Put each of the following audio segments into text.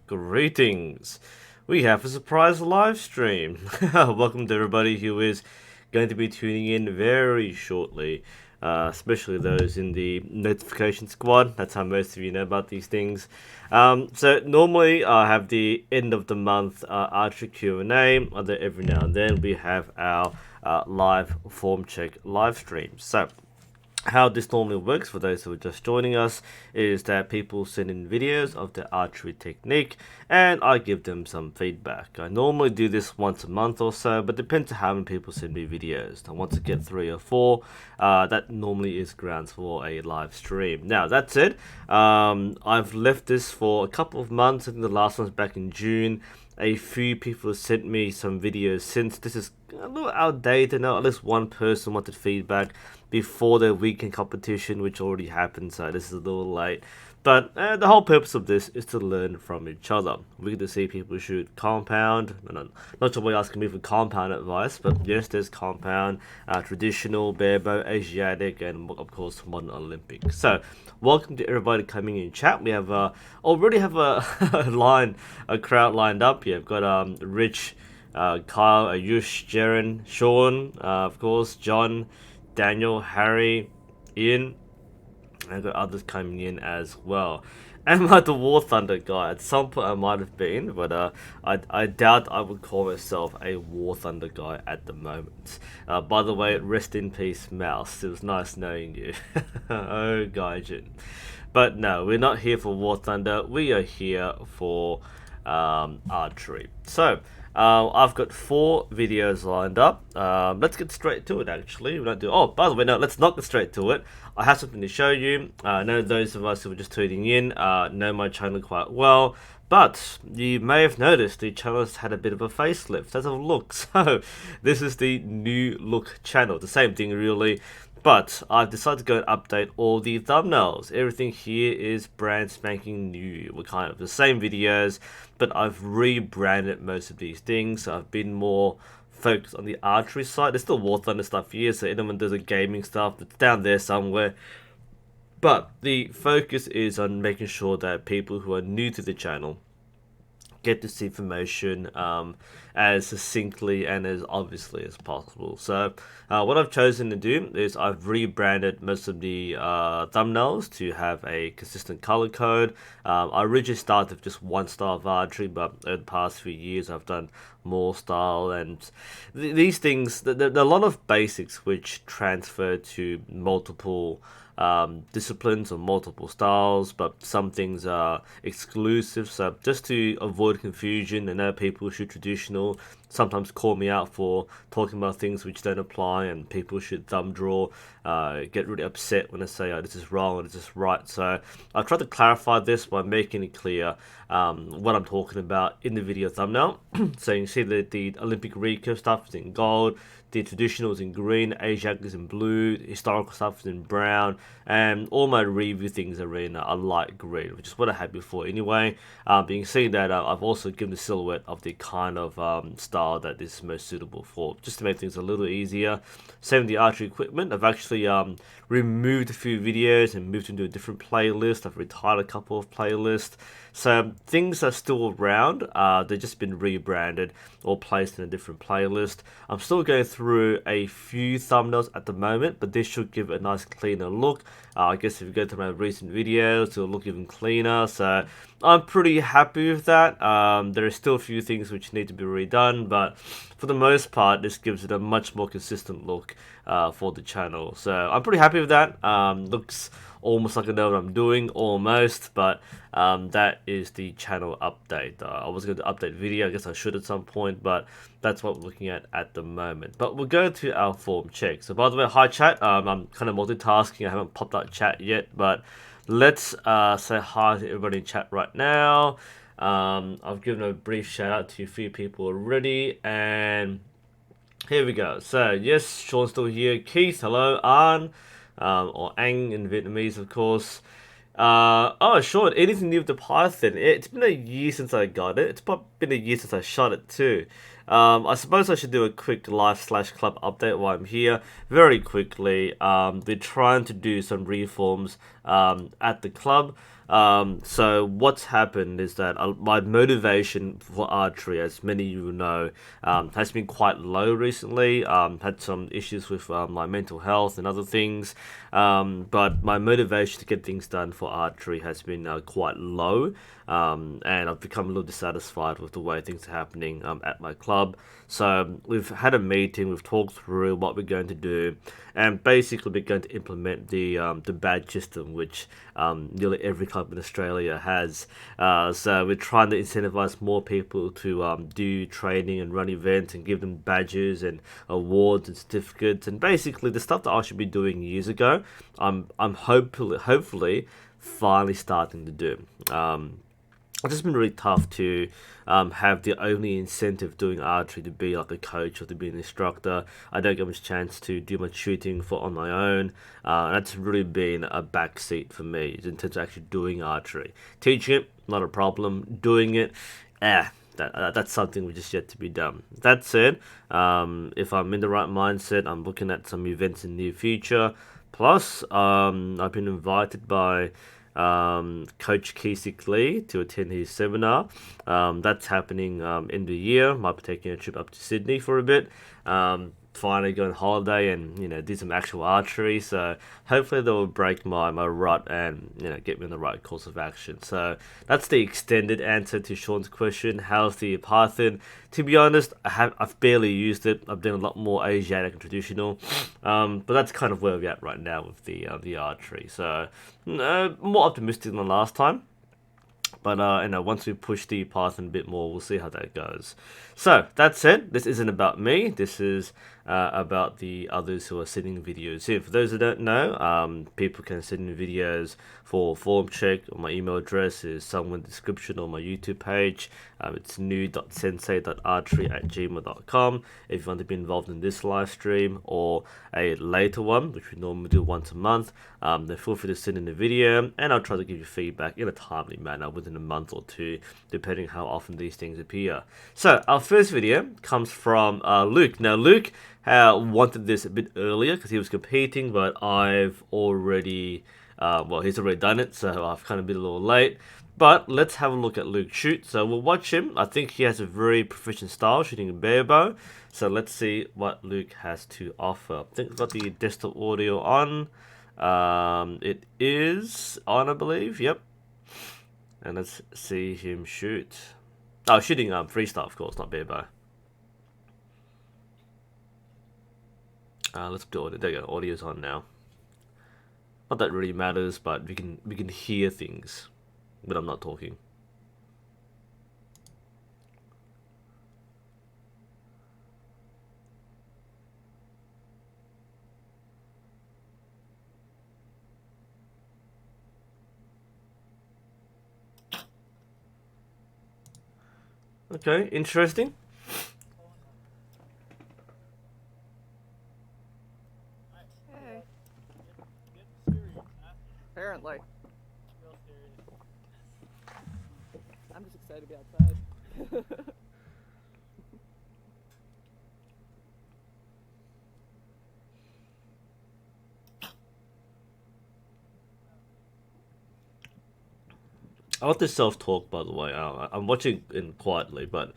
Greetings. We have a surprise live stream. Welcome to everybody who is going to be tuning in very shortly, especially those in the notification squad. That's how most of you know about these things. So normally I have the end of the month Archery Q&A. Although every now and then we have our live form check live streams. So how this normally works for those who are just joining us is that people send in videos of their archery technique and I give them some feedback. I normally do this once a month or so, but depends on how many people send me videos. Now, once I get 3 or 4, that normally is grounds for a live stream. Now, that said, I've left this for a couple of months. I think the last one's back in June. A few people have sent me some videos since. This is a little outdated now. At least one person wanted feedback before the weekend competition, which already happened, so this is a little late. But the whole purpose of this is to learn from each other. We get to see people shoot compound. Not sure why you're asking me for compound advice, but yes, there's compound, traditional, barebow, Asiatic, and of course modern Olympic. So welcome to everybody coming in chat. We have already have a a crowd lined up here. We've got Rich, Kyle, Ayush, Jaren, Sean, of course, John, Daniel, Harry, Ian, and I've got others coming in as well. Am I the War Thunder guy? At some point I might have been, but I doubt I would call myself a War Thunder guy at the moment. By the way, rest in peace, Mouse. It was nice knowing you. Oh, Gaijin. But no, we're not here for War Thunder. We are here for archery. So, I've got 4 videos lined up. Let's get straight to it, actually. We don't do. Oh, by the way, no, let's not get straight to it. I have something to show you. I know those of us who are just tuning in know my channel quite well. But you may have noticed the channel has had a bit of a facelift. Let's have a look. So, this is the new look channel. The same thing, really. But I've decided to go and update all the thumbnails. Everything here is brand spanking new. We're kind of the same videos, but I've rebranded most of these things. So I've been more focused on the archery side. There's still War Thunder stuff here, so anyone does the gaming stuff, it's down there somewhere. But the focus is on making sure that people who are new to the channel get this information as succinctly and as obviously as possible. So what I've chosen to do is I've rebranded most of the thumbnails to have a consistent color code. I originally started with just one style of archery, but over the past few years I've done more style, and these things, there are a lot of basics which transfer to multiple disciplines or multiple styles, but some things are exclusive. So just to avoid confusion, I know people should traditional sometimes call me out for talking about things which don't apply, and people should thumb draw, get really upset when I say, oh, this is wrong or this is right. So I've tried to clarify this by making it clear what I'm talking about in the video thumbnail. So you can see that the Olympic recurve stuff is in gold, the traditional is in green, Asiatic is in blue, historical stuff is in brown, and all my review things are in a light green, which is what I had before anyway. But you can see that I've also given the silhouette of the kind of style that this is most suitable for, just to make things a little easier. Same with the archery equipment. I've actually removed a few videos and moved into a different playlist. I've retired a couple of playlists. So things are still around. They've just been rebranded or placed in a different playlist. I'm still going through a few thumbnails at the moment, but this should give a nice cleaner look. I guess if you go to my recent videos, it'll look even cleaner. So I'm pretty happy with that. There are still a few things which need to be redone, but for the most part, this gives it a much more consistent look for the channel. So I'm pretty happy with that. Looks almost like I know what I'm doing, almost, but that is the channel update. I was going to update video, I guess I should at some point, but that's what we're looking at the moment. But we'll go to our form check. So by the way, hi chat, I'm kind of multitasking, I haven't popped out chat yet, but let's say hi to everybody in chat right now. I've given a brief shout out to a few people already, and here we go. So yes, Sean's still here. Keith, hello. An, or Ang in Vietnamese, of course. Oh, Sean, anything new with the Python? It's been a year since I got it. It's probably been a year since I shot it too. I suppose I should do a quick live/club update while I'm here. Very quickly, we're trying to do some reforms at the club. So what's happened is that my motivation for archery, as many of you know, has been quite low recently. Had some issues with my mental health and other things, but my motivation to get things done for archery has been quite low, and I've become a little dissatisfied with the way things are happening at my club. So we've had a meeting, we've talked through what we're going to do, and basically we're going to implement the badge system, which nearly every club in Australia has. So we're trying to incentivize more people to do training and run events and give them badges and awards and certificates and basically the stuff that I should be doing years ago. I'm hopefully finally starting to do. It's just been really tough to have the only incentive doing archery to be like a coach or to be an instructor. I don't get much chance to do my shooting for on my own, and that's really been a backseat for me in terms of actually doing archery. Teaching it, not a problem. Doing it, that's something which is yet to be done. That said, if I'm in the right mindset, I'm looking at some events in the near future. Plus, I've been invited by Coach Kesik Lee to attend his seminar. That's happening in the year. Might be taking a trip up to Sydney for a bit. Finally go on holiday and do some actual archery. So hopefully that will break my rut and get me on the right course of action. So that's the extended answer to Sean's question. How's the Python? To be honest, I've barely used it. I've done a lot more Asiatic and traditional, but that's kind of where we're at right now with the archery. So more optimistic than last time. But once we push the Python a bit more, we'll see how that goes. So that said, this isn't about me. This is about the others who are sending videos in. For those who don't know, people can send in videos for form check. My email address is somewhere in the description on my YouTube page. It's new.sensei.archery@gmail.com. If you want to be involved in this live stream or a later one, which we normally do once a month, then feel free to send in a video, and I'll try to give you feedback in a timely manner within a month or two, depending how often these things appear. So our first video comes from Luke. Now Luke wanted this a bit earlier because he was competing, but I've already, he's already done it, so I've kind of been a little late. But let's have a look at Luke shoot. So we'll watch him. I think he has a very proficient style shooting a bare bow. So let's see what Luke has to offer. I think we've got the desktop audio on. It is on, I believe. Yep. And let's see him shoot. Oh, shooting freestyle, of course, not bare bow. Let's do it. There you go. Audio's on now. Not that really matters, but we can hear things when I'm not talking. Okay, interesting. Hey. Apparently. I'm just excited to be outside. I like the self-talk, by the way. I'm watching it quietly, but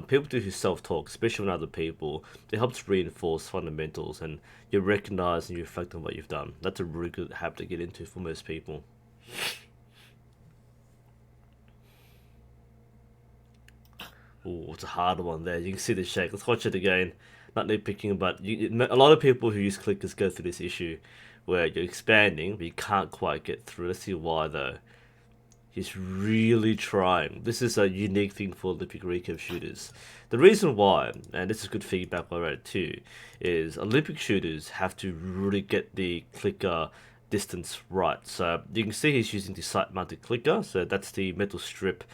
people do self-talk, especially when other people. It helps reinforce fundamentals, and you recognize and you reflect on what you've done. That's a really good habit to get into for most people. Oh, it's a hard one there. You can see the shake. Let's watch it again. Not nitpicking, but a lot of people who use clickers go through this issue where you're expanding, but you can't quite get through. Let's see why, though. He's really trying. This is a unique thing for Olympic recurve shooters. The reason why, and this is good feedback I read too, is Olympic shooters have to really get the clicker distance right. So you can see he's using the sight mounted clicker. So that's the metal strip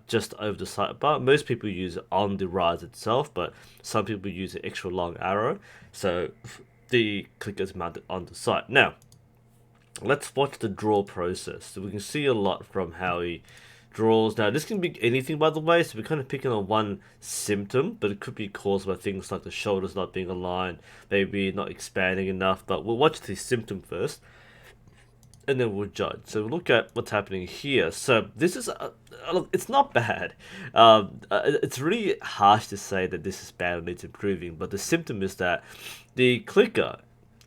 just over the sight bar. Most people use it on the rise itself, but some people use an extra long arrow. So the clicker is mounted on the sight. Now, let's watch the draw process. So we can see a lot from how he draws. Now, this can be anything, by the way, so we're kind of picking on one symptom, but it could be caused by things like the shoulders not being aligned, maybe not expanding enough, but we'll watch the symptom first. and then we'll judge. So we'll look at what's happening here. So this is look, it's not bad. It's really harsh to say that this is bad and needs improving, but the symptom is that the clicker,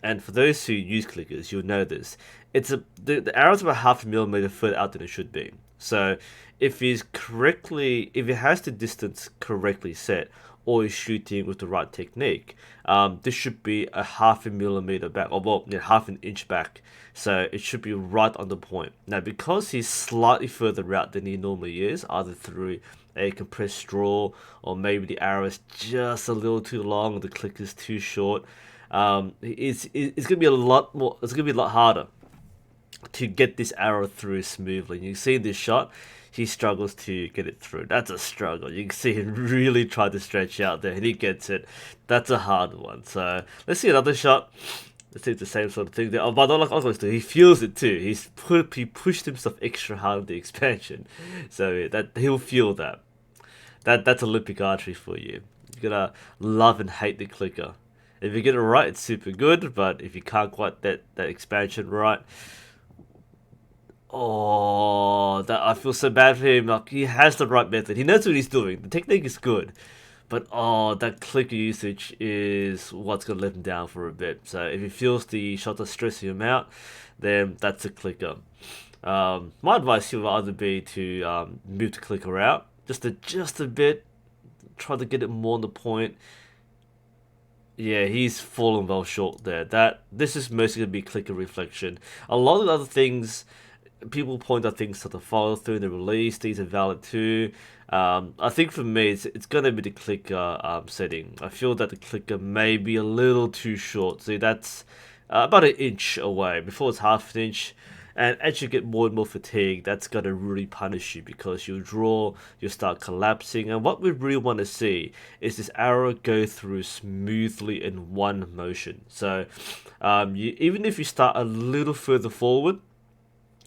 and for those who use clickers, you'll know this. The arrow's about half a millimeter further out than it should be. So if if it has the distance correctly set, or is shooting with the right technique, this should be a half a millimeter back, or well, yeah, half an inch back. So it should be right on the point. Now, because he's slightly further out than he normally is, either through a compressed straw, or maybe the arrow is just a little too long, the click is too short, it's gonna be a lot more. It's gonna be a lot harder to get this arrow through smoothly. You can see in this shot, he struggles to get it through. That's a struggle. You can see him really try to stretch out there, and he gets it. That's a hard one. So let's see another shot. Let's see if it's the same sort of thing there. Oh, but he feels it too. He pushed himself extra hard in the expansion, so that he'll feel that. That's Olympic archery for you. You're gonna love and hate the clicker. If you get it right, it's super good. But if you can't quite that expansion right, oh, that I feel so bad for him. Like, he has the right method. He knows what he's doing. The technique is good, but oh, that clicker usage is what's gonna let him down for a bit. So if he feels the shot is stressing him out, then that's a clicker. My advice here would either be to move the clicker out just a bit, try to get it more on the point. Yeah, he's fallen well short there. This is mostly gonna be clicker reflection. A lot of the other things, people point out things to the follow through and the release. These are valid too. I think for me, it's gonna be the clicker setting. I feel that the clicker may be a little too short. See, that's about an inch away. Before it's half an inch. And as you get more and more fatigued, that's gonna really punish you, because you'll draw, you'll start collapsing. And what we really want to see is this arrow go through smoothly in one motion. So even if you start a little further forward,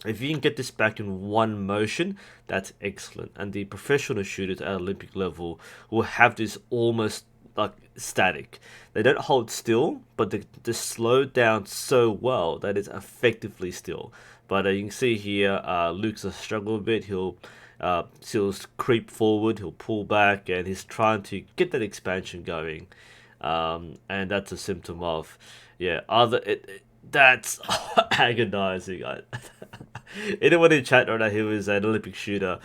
if you can get this back in one motion, that's excellent. And the professional shooters at Olympic level will have this almost like static. They don't hold still, but they slow down so well that it's effectively still. But you can see here, Luke's a struggle a bit. He'll creep forward, he'll pull back, and he's trying to get that expansion going. And that's a symptom of, yeah, that's agonizing. Anyone in chat right now who is an Olympic shooter,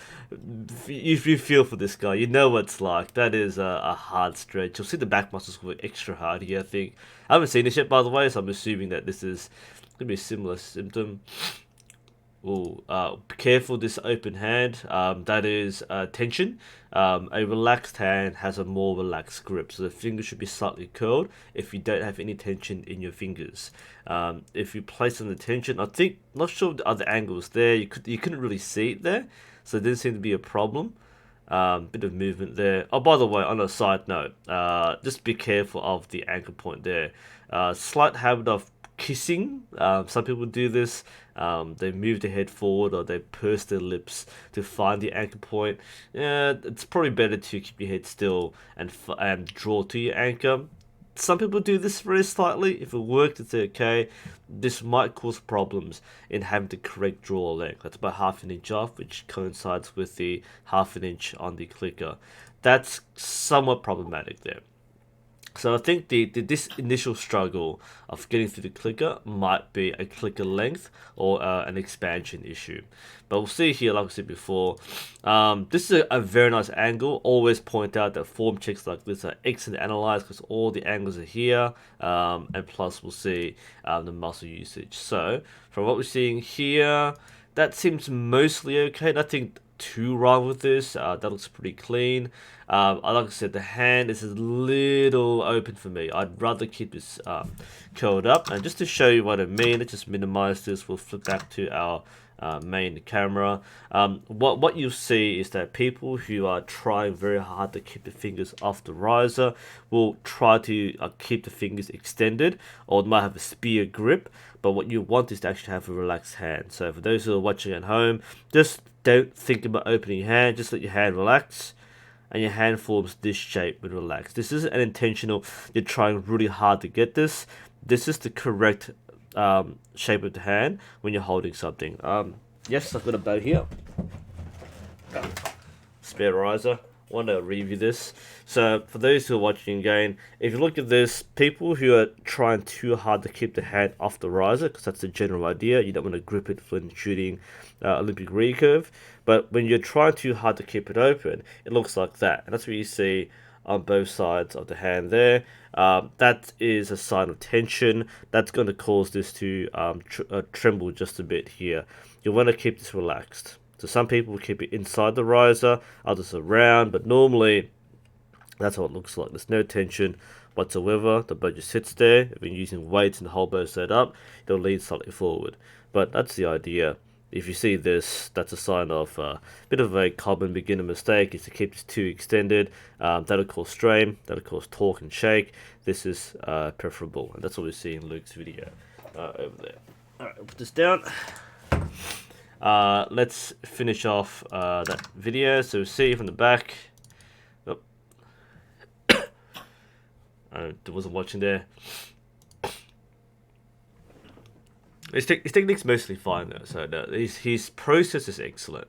if you feel for this guy, you know what it's like. That is a hard stretch. You'll see the back muscles work extra hard here, I think. I haven't seen this yet, by the way, so I'm assuming that this is going to be a similar symptom. Ooh, be careful this open hand. That is tension. A relaxed hand has a more relaxed grip, so the fingers should be slightly curled if you don't have any tension in your fingers. If you place on the tension, I think, not sure of the other angles there. You couldn't really see it there, so it didn't seem to be a problem. Bit of movement there. Oh, by the way, on a side note, just be careful of the anchor point there. Slight habit of kissing. Some people do this. They move their head forward, or they purse their lips to find the anchor point. Yeah, it's probably better to keep your head still and draw to your anchor. Some people do this very slightly. If it worked, it's okay. This might cause problems in having the correct draw length. That's about half an inch off, which coincides with the half an inch on the clicker. That's somewhat problematic there. So I think this initial struggle of getting through the clicker might be a clicker length or an expansion issue. But we'll see here, like I said before, this is a very nice angle. Always point out that form checks like this are excellent to analyze because all the angles are here. And plus we'll see the muscle usage. So from what we're seeing here, that seems mostly okay. Nothing too wrong with this. That looks pretty clean. Like I said, the hand is a little open for me. I'd rather keep this curled up. And just to show you what I mean, let's just minimize this. We'll flip back to our main camera. What you'll see is that people who are trying very hard to keep the fingers off the riser will try to keep the fingers extended, or might have a spear grip. But what you want is to actually have a relaxed hand. So for those who are watching at home, just don't think about opening your hand. Just let your hand relax, and your hand forms this shape when relaxed. This isn't an intentional, you're trying really hard to get this. This is the correct shape of the hand when you're holding something. Yes, I've got a bow here. Spare riser. Want to review this. So for those who are watching again, if you look at this, people who are trying too hard to keep the hand off the riser, because that's the general idea, you don't want to grip it when shooting Olympic recurve, but when you're trying too hard to keep it open, it looks like that, and that's what you see on both sides of the hand there. That is a sign of tension. That's going to cause this to tremble just a bit here. You want to keep this relaxed. So some people will keep it inside the riser, others around, but normally that's how it looks like. There's no tension whatsoever. The bow just sits there. If you're using weights and the whole bow set up, it'll lean slightly forward. But that's the idea. If you see this, that's a sign of a bit of a common beginner mistake, is to keep this too extended. That'll cause strain, that'll cause torque and shake. This is preferable, and that's what we see in Luke's video over there. Alright, we'll put this down. Let's finish off that video. So see from the back. Oh. I wasn't watching there. His technique's mostly fine though, so his process is excellent.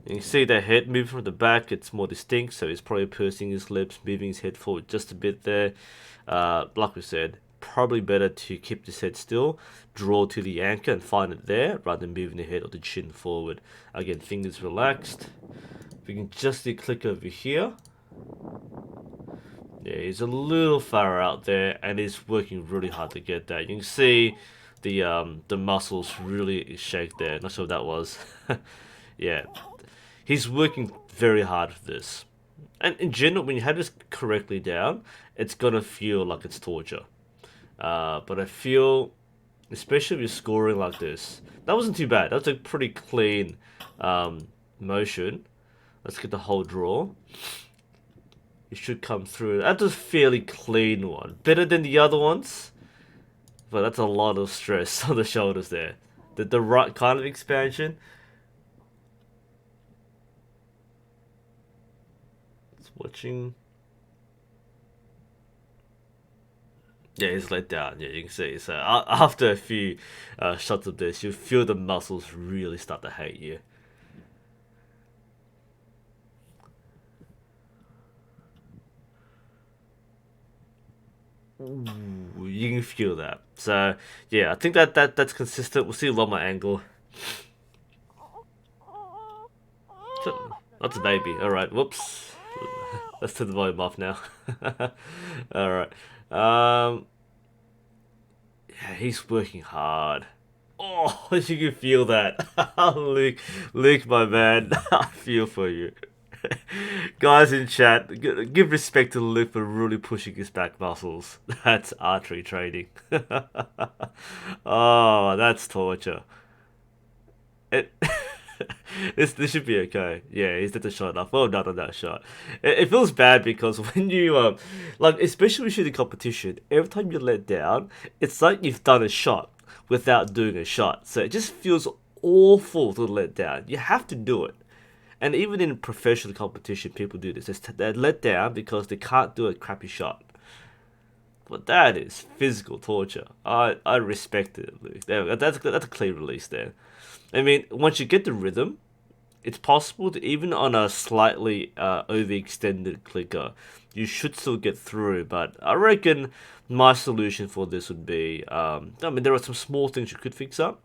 You can see the head moving from the back, it's more distinct, so he's probably pursing his lips, moving his head forward just a bit there. Like we said, probably better to keep this head still, draw to the anchor and find it there, rather than moving the head or the chin forward. Again, fingers relaxed. We can just click over here. Yeah, he's a little far out there, and he's working really hard to get that. You can see the muscles really shake there. Not sure what that was. Yeah, he's working very hard for this. And in general, when you have this correctly down, it's gonna feel like it's torture. But I feel, especially if you're scoring like this, that wasn't too bad. That was a pretty clean motion. Let's get the whole draw. It should come through. That's a fairly clean one. Better than the other ones, but that's a lot of stress on the shoulders there. The right kind of expansion. It's watching. Yeah, he's let down. Yeah, you can see. So after a few shots of this, you feel the muscles really start to hate you. Ooh, you can feel that. So yeah, I think that's consistent. We'll see a lot more angle. That's a baby. All right. Whoops. Let's turn the volume off now. All right. Yeah, he's working hard. Oh, you can feel that. Luke, my man, I feel for you. Guys in chat, give respect to Luke for really pushing his back muscles. That's archery training. Oh, that's torture. This should be okay. Yeah, he's did the shot enough. Well done on that shot. It feels bad because when you like, especially when shooting competition, every time you let down, it's like you've done a shot without doing a shot. So it just feels awful to let down. You have to do it. And even in professional competition, people do this. They're let down because they can't do a crappy shot. But that is physical torture. I respect it, Luke. That's a clean release there. I mean, once you get the rhythm, it's possible to, even on a slightly overextended clicker, you should still get through. But I reckon my solution for this would be, I mean, there are some small things you could fix up.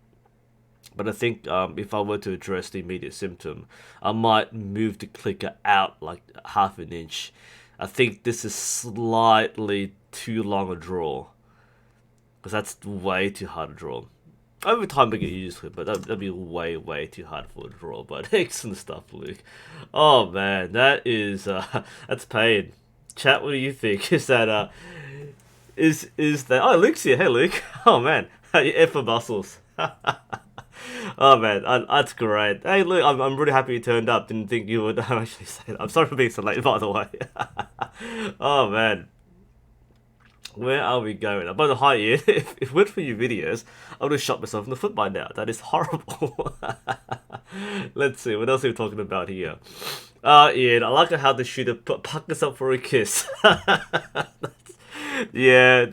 But I think if I were to address the immediate symptom, I might move the clicker out like half an inch. I think this is slightly too long a draw, because that's way too hard to draw. Over time I get used to it, but that'd be way too hard for a draw. But excellent stuff, Luke. Oh man, that is that's pain. Chat, what do you think? Is that is that? Oh, Luke's here. Hey, Luke. Oh man, F for muscles. Oh man, that's great. Hey, Luke, I'm really happy you turned up. Didn't think you would actually say that. I'm sorry for being so late, by the way. Oh man. Where are we going? By the way, Ian, if it weren't for your videos, I would have shot myself in the foot by now. That is horrible. Let's see, what else are we talking about here? Ian, I like how the shooter pucked us up for a kiss. Yeah,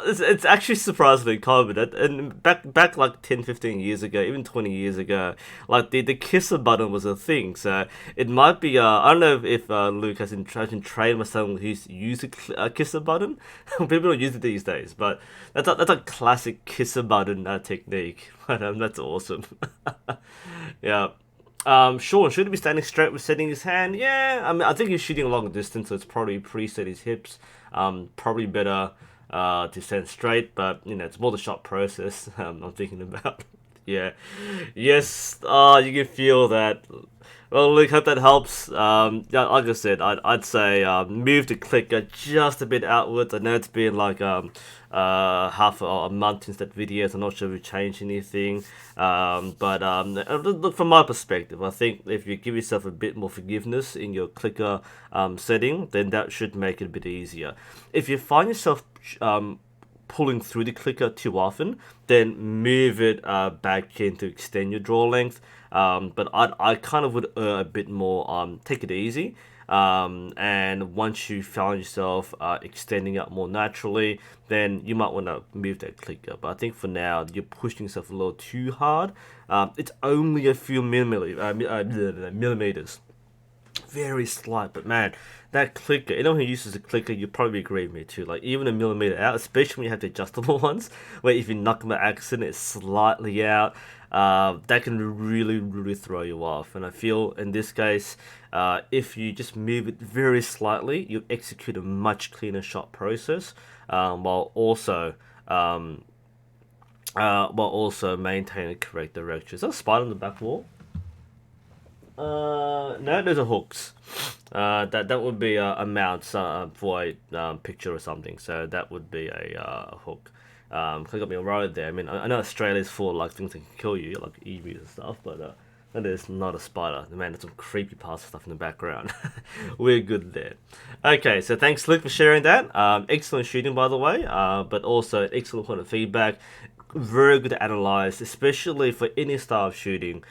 it's actually surprisingly common. And back like 10, 15 years ago, even 20 years ago, like the kisser button was a thing. So it might be, I don't know if Luke has been trained with someone who's used a kisser button. People don't use it these days, but that's a classic kisser button technique. But that's awesome. Yeah. Sean should he be standing straight with setting his hand? Yeah, I mean, I think he's shooting a long distance, so it's probably preset his hips. Probably better to stand straight, but you know, it's more the shot process I'm thinking about. Yeah, yes, you can feel that. Well, Luke, hope that helps. Yeah, like I said, I'd say move the clicker just a bit outwards. I know it's been like half a month since that video, so I'm not sure if we changed anything. But look, from my perspective, I think if you give yourself a bit more forgiveness in your clicker setting, then that should make it a bit easier. If you find yourself pulling through the clicker too often, then move it back in to extend your draw length. But I kind of would a bit more take it easy. And once you find yourself extending out more naturally, then you might want to move that clicker. But I think for now, you're pushing yourself a little too hard. It's only a few millimeters. Very slight, but man, that clicker, anyone who uses a clicker, you probably agree with me too. Like, even a millimeter out, especially when you have the adjustable ones, where if you knock them by accident, it's slightly out, that can really throw you off. And I feel in this case, if you just move it very slightly, you execute a much cleaner shot process, while also maintaining correct direction. Is that a spider on the back wall? No, those are hooks. That would be a mount for a picture or something. So that would be a hook. They got me right there. I mean, I know Australia's full of like things that can kill you, like emus and stuff, but that is not a spider. Man, there's some creepy pasta stuff in the background. We're good there. Okay, so thanks, Luke, for sharing that. Excellent shooting, by the way, but also excellent point of feedback. Very good to analyze, especially for any style of shooting,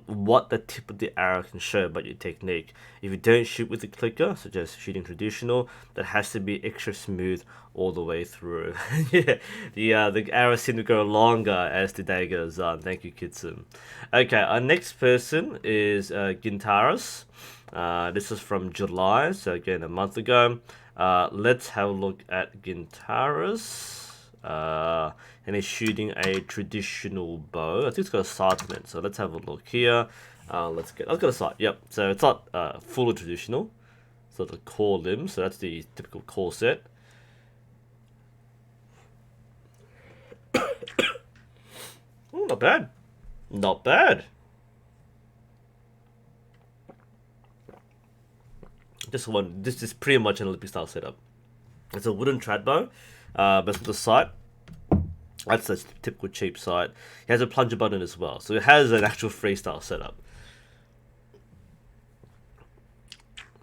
what the tip of the arrow can show about your technique. If you don't shoot with the clicker, such as shooting traditional, that has to be extra smooth all the way through. Yeah, the arrows seem to go longer as the day goes on. Thank you, Kitson. Okay, our next person is Gintaris. This is from July, so again, a month ago. Let's have a look at Gintaris. And he's shooting a traditional bow. I think it's got a sight on it, so let's have a look here. I've got a sight, yep. So it's not fully traditional. So the core limb, so that's the typical core set. Ooh, not bad. Not bad. This is pretty much an Olympic style setup. It's a wooden trad bow, but it's the sight. That's a typical cheap sight. It has a plunger button as well, so it has an actual freestyle setup.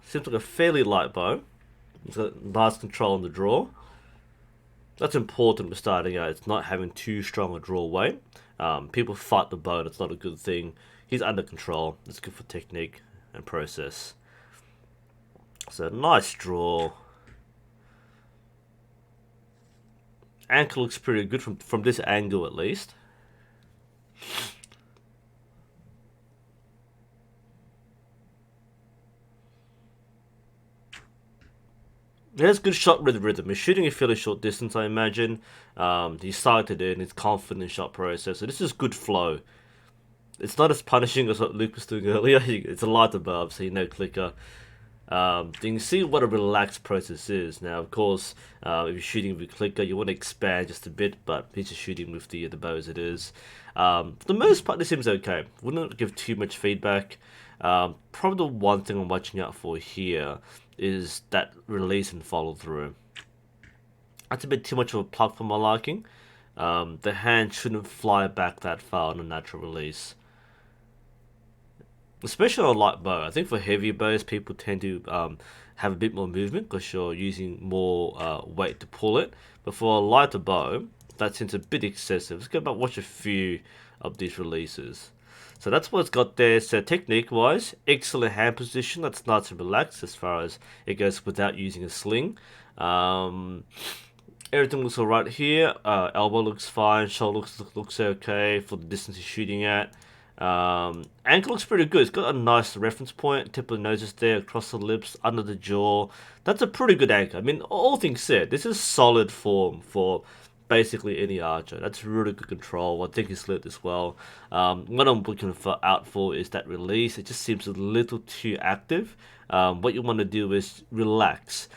Seems like a fairly light bow. It's got nice control on the draw. That's important for starting out. It's not having too strong a draw weight. People fight the bow. That's not a good thing. He's under control. It's good for technique and process. So nice draw. Ankle looks pretty good from this angle at least. He has good shot rhythm. He's shooting a fairly short distance, I imagine. He's sighted in, he's confident in shot process, so this is good flow. It's not as punishing as what Luke was doing earlier. It's a light above, so you know clicker. You can see what a relaxed process is. Now, of course, if you're shooting with clicker, you want to expand just a bit, but he's just shooting with the bow as it is. For the most part, this seems okay. Wouldn't give too much feedback. Probably the one thing I'm watching out for here is that release and follow through. That's a bit too much of a plug for my liking. The hand shouldn't fly back that far on a natural release. Especially on a light bow. I think for heavier bows, people tend to have a bit more movement because you're using more weight to pull it. But for a lighter bow, that seems a bit excessive. Let's go back and watch a few of these releases. So that's what it's got there. So technique-wise, excellent hand position. That's nice and relaxed as far as it goes without using a sling. Everything looks alright here. Elbow looks fine. Shoulder looks okay for the distance he's shooting at. Ankle looks pretty good. It's got a nice reference point. Tip of the nose is there, across the lips, under the jaw. That's a pretty good ankle. I mean, all things said, this is solid form for basically any archer. That's really good control. I think he's lit as well. What I'm looking out for is that release. It just seems a little too active. What you want to do is relax.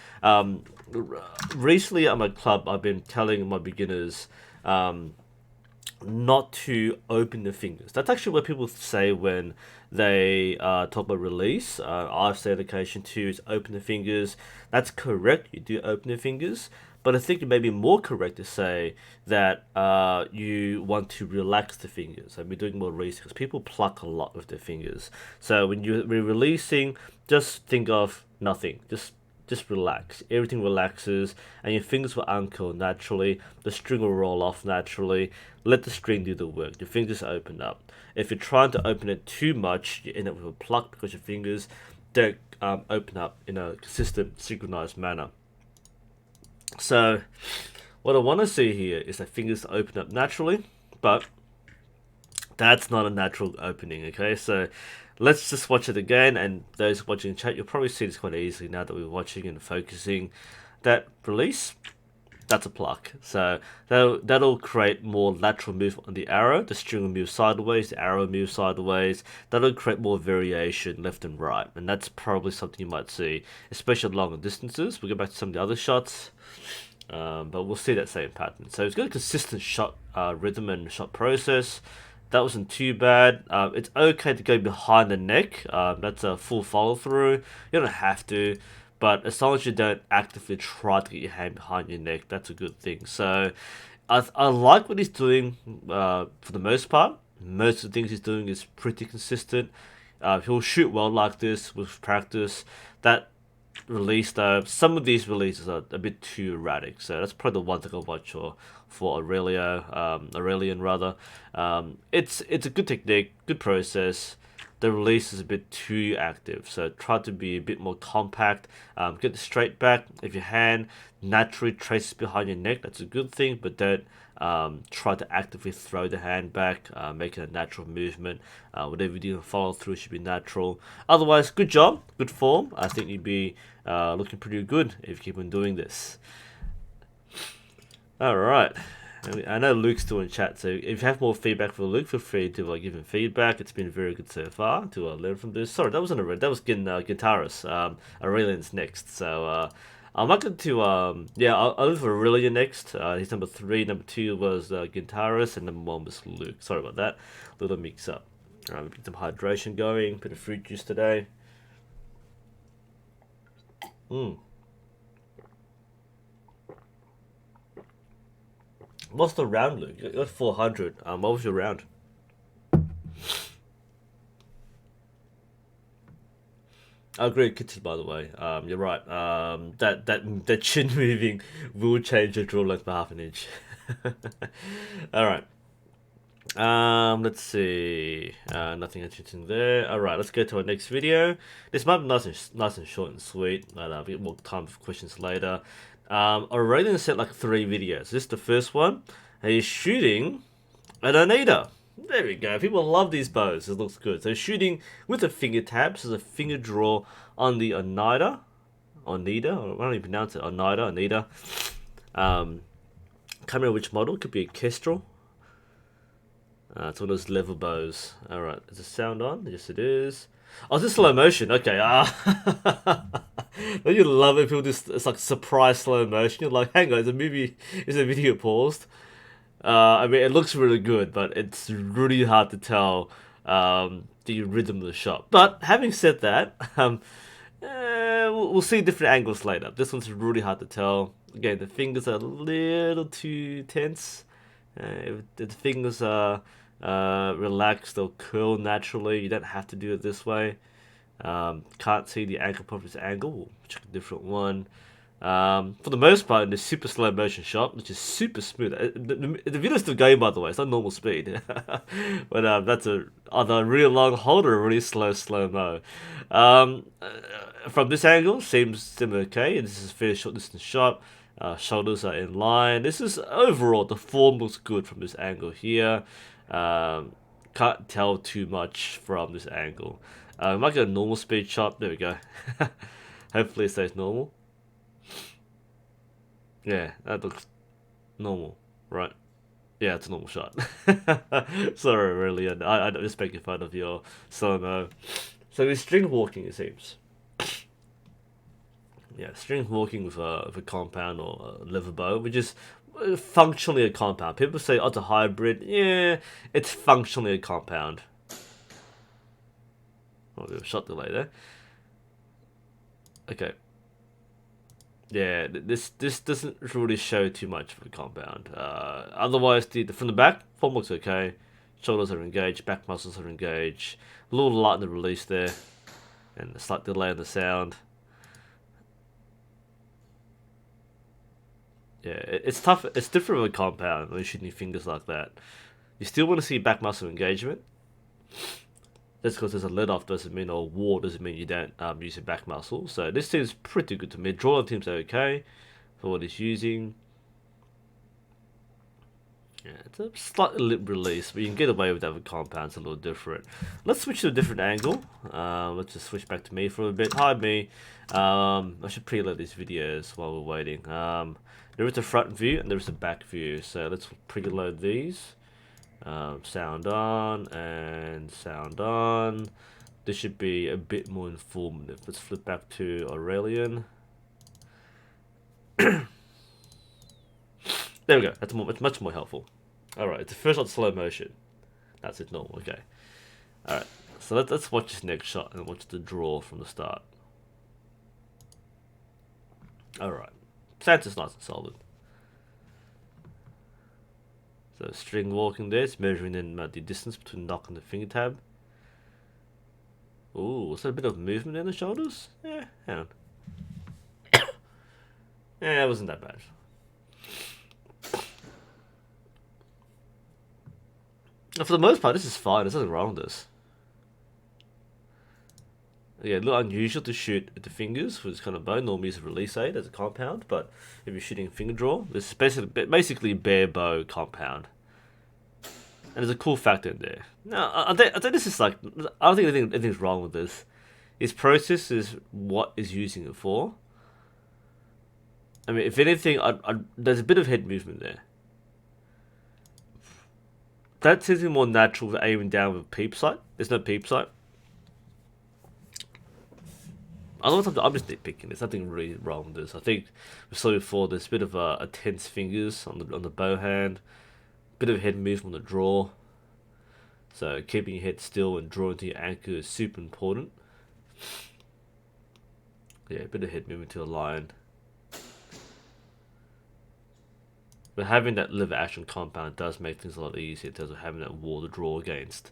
Recently at my club, I've been telling my beginners not to open the fingers. That's actually what people say when they talk about release. I've said occasion too is open the fingers. That's correct. You do open the fingers. But I think it may be more correct to say that you want to relax the fingers. I've been doing more research because people pluck a lot with their fingers. So when you're releasing, just think of nothing. Just relax. Everything relaxes, and your fingers will uncurl naturally. The string will roll off naturally. Let the string do the work. Your fingers open up. If you're trying to open it too much, you end up with a pluck because your fingers don't open up in a consistent, synchronized manner. So, what I want to see here is that fingers open up naturally, but that's not a natural opening, okay? So, let's just watch it again, and those watching in chat, you'll probably see this quite easily now that we're watching and focusing. That release, that's a pluck. So, that'll create more lateral movement on the arrow. The string will move sideways, the arrow moves sideways. That'll create more variation left and right, and that's probably something you might see, especially at longer distances. We'll go back to some of the other shots. But we'll see that same pattern. So it's got a consistent shot rhythm and shot process. That wasn't too bad. It's okay to go behind the neck. That's a full follow through. You don't have to, but as long as you don't actively try to get your hand behind your neck, that's a good thing. So I like what he's doing for the most part. Most of the things he's doing is pretty consistent. He'll shoot well like this with practice. That release though, some of these releases are a bit too erratic, so that's probably the one to go watch for Aurelian rather. It's a good technique, good process. The release is a bit too active, so try to be a bit more compact. Get the straight back. If your hand naturally traces behind your neck, that's a good thing, but don't try to actively throw the hand back, make it a natural movement. Whatever you do, follow through should be natural. Otherwise, good job, good form. I think you'd be looking pretty good if you keep on doing this. Alright, I know Luke's still in chat, so if you have more feedback for Luke, feel free to give him feedback. It's been very good so far to learn from this. Sorry, that wasn't a red, that was Terrace. Aurelian's next, so I'm not going to, I'll look for Aurelian next. He's number 3, number 2 was Gintaris, and number 1 was Luke. Sorry about that, little mix up. Alright, get some hydration going, bit of fruit juice today. What's the round, Luke? You got 400. What was your round? I agree with Kitty, by the way. You're right. That chin moving will change the draw length by half an inch. Alright. Let's see. Nothing interesting there. Alright, let's go to our next video. This might be nice and short and sweet. I'll get more time for questions later. Aurelian sent like 3 videos. This is the first one. He's shooting an Oneida. There we go. People love these bows. It looks good. So shooting with a finger tap. So there's a finger draw on the Oneida. Oneida? I don't even pronounce it. Oneida. Can't remember which model. Could be a Kestrel. It's one of those level bows. Alright. Is the sound on? Yes, it is. Oh, it's slow motion. Okay. Don't you love it? People just, it's like surprise slow motion. You're like, hang on, is the video paused? I mean, it looks really good, but it's really hard to tell the rhythm of the shot. But having said that, we'll see different angles later. This one's really hard to tell. Again, the fingers are a little too tense. If the fingers are relaxed, they'll curl naturally. You don't have to do it this way. Can't see the ankle properties angle. We'll check a different one. For the most part, in the super slow motion shot, which is super smooth. The video's still going, by the way. It's not normal speed. But that's either a really long hold or a really slow mo. From this angle, seems okay. This is a fairly short distance shot. Shoulders are in line. This is overall, the form looks good from this angle here. Can't tell too much from this angle. We might get a normal speed shot. There we go. Hopefully it stays normal. Yeah, that looks normal, right? Yeah, it's a normal shot. Sorry, really, I don't just making fun of your slow-mo. So he's string walking, it seems. Yeah, string walking with a compound or a lever bow, which is functionally a compound. People say, oh, it's a hybrid. Yeah, it's functionally a compound. Oh, we have a shot delay there. Okay. Yeah, this doesn't really show too much of a compound. Otherwise, from the back, form looks okay. Shoulders are engaged, back muscles are engaged. A little light in the release there, and a slight delay in the sound. Yeah, it's tough. It's different with a compound when you're shooting fingers like that. You still want to see back muscle engagement. Just because there's a let off doesn't mean, or war doesn't mean you don't use your back muscle. So this seems pretty good to me. Drawing seems okay for what it's using. Yeah, it's a slightly lip release, but you can get away with that with compounds a little different. Let's switch to a different angle. Let's just switch back to me for a bit. Hi, me. I should preload these videos while we're waiting. There is a front view and there is a back view. So let's preload these. Sound on and sound on. This should be a bit more informative. Let's flip back to Aurelian. There we go. That's much more helpful. Alright, it's the first shot slow motion. That's it normal, okay. Alright, so let's watch this next shot and watch the draw from the start. Alright, stance is nice and solid. So string walking there, it's measuring in the distance between knock and the finger tab. Ooh, is there a bit of movement in the shoulders? Yeah, hang on. Yeah, it wasn't that bad. For the most part, this is fine. There's nothing wrong with this. Yeah, a little unusual to shoot with the fingers with this kind of bow. Normally it's a release aid as a compound, but if you're shooting finger draw, this is basically bare bow compound. And there's a cool factor in there. Now, I think this is like, I don't think anything's wrong with this. His process is what is using it for. I mean, if anything, there's a bit of head movement there. That seems to be more natural for aiming down with a peep sight. There's no peep sight. Otherwise, I'm just nitpicking. There's nothing really wrong with this. I think we saw before. There's a bit of a tense fingers on the bow hand, bit of head movement on the draw. So keeping your head still and drawing to your anchor is super important. Yeah, a bit of head movement to align. But having that liver action compound does make things a lot easier in terms of having that wall to draw against.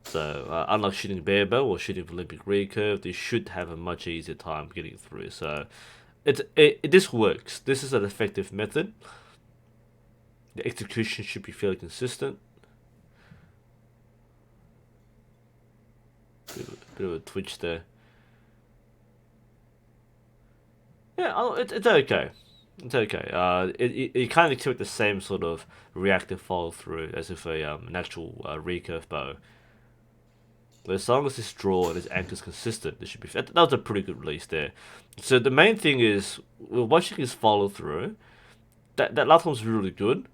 So, unlike shooting bare bow or shooting for Olympic recurve, they should have a much easier time getting through. So, this works. This is an effective method. The execution should be fairly consistent. Bit of a twitch there. Yeah, it's okay. It's okay. You kind of expect the same sort of reactive follow through as if an actual recurve bow. But as long as this draw and this anchor is consistent, this should be. That was a pretty good release there. So the main thing is, we're watching his follow through. That last one was really good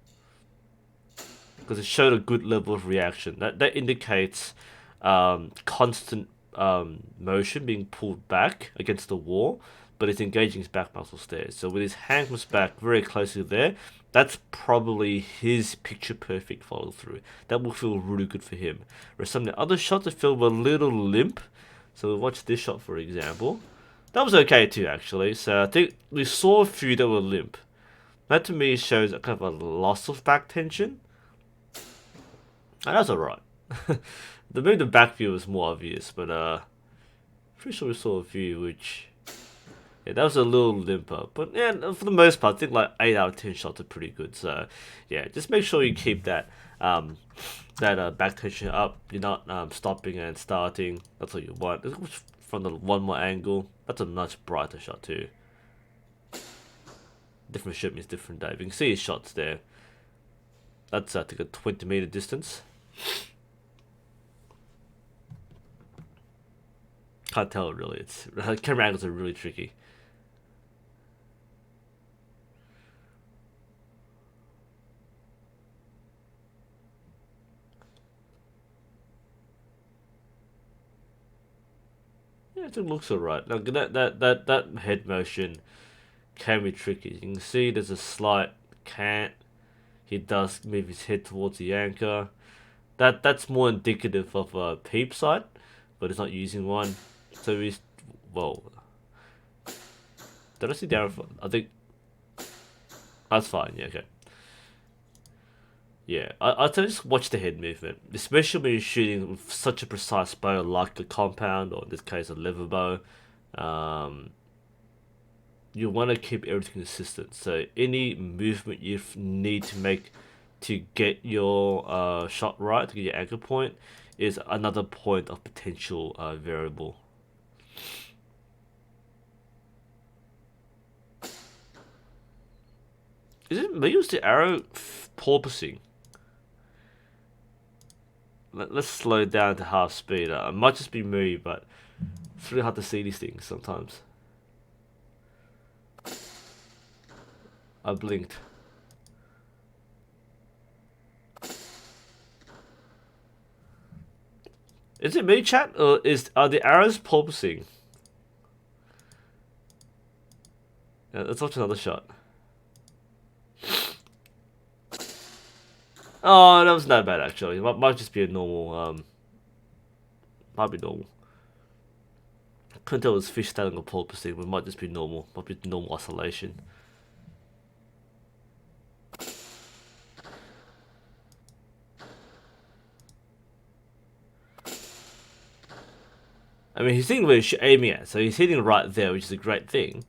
because it showed a good level of reaction. That indicates constant motion being pulled back against the wall, but it's engaging his back muscles there. So with his hand comes back very closely there, that's probably his picture perfect follow through. That will feel really good for him. Whereas some of the other shots that feel a little limp. So we'll watch this shot for example. That was okay too actually. So I think we saw a few that were limp. That to me shows a kind of a loss of back tension. And that's alright. Maybe the back view was more obvious, but pretty sure we saw a few which. Yeah, that was a little limper, but yeah, for the most part, I think like 8 out of 10 shots are pretty good. So, yeah, just make sure you keep that back tension up. You're not stopping and starting. That's what you want. From the one more angle, that's a much brighter shot too. Different ship means different day. You can see his shots there. That's I think a 20-meter distance. Can't tell really. It's camera angles are really tricky. Yeah, it looks alright. Now that head motion can be tricky. You can see there's a slight cant. He does move his head towards the anchor. That's more indicative of a peep sight, but it's not using one. So he's well. Did I see down? I think that's fine. Yeah, okay. Yeah, I'd say just watch the head movement, especially when you're shooting with such a precise bow like the compound, or in this case a lever bow. You want to keep everything consistent. So any movement you need to make to get your shot right, to get your anchor point, is another point of potential variable. Is it me or is the arrow porpoising? Let's slow down to half speed. It might just be me, but it's really hard to see these things sometimes. I blinked. Is it me, chat, or are the arrows porpoising? Yeah, let's watch another shot. Oh, that was not bad actually. It might just be a normal. Might be normal. Couldn't tell it was fish tailing or porpoising, but it might just be normal. Might be normal oscillation. I mean, he's hitting where he's aiming at, so he's hitting right there, which is a great thing.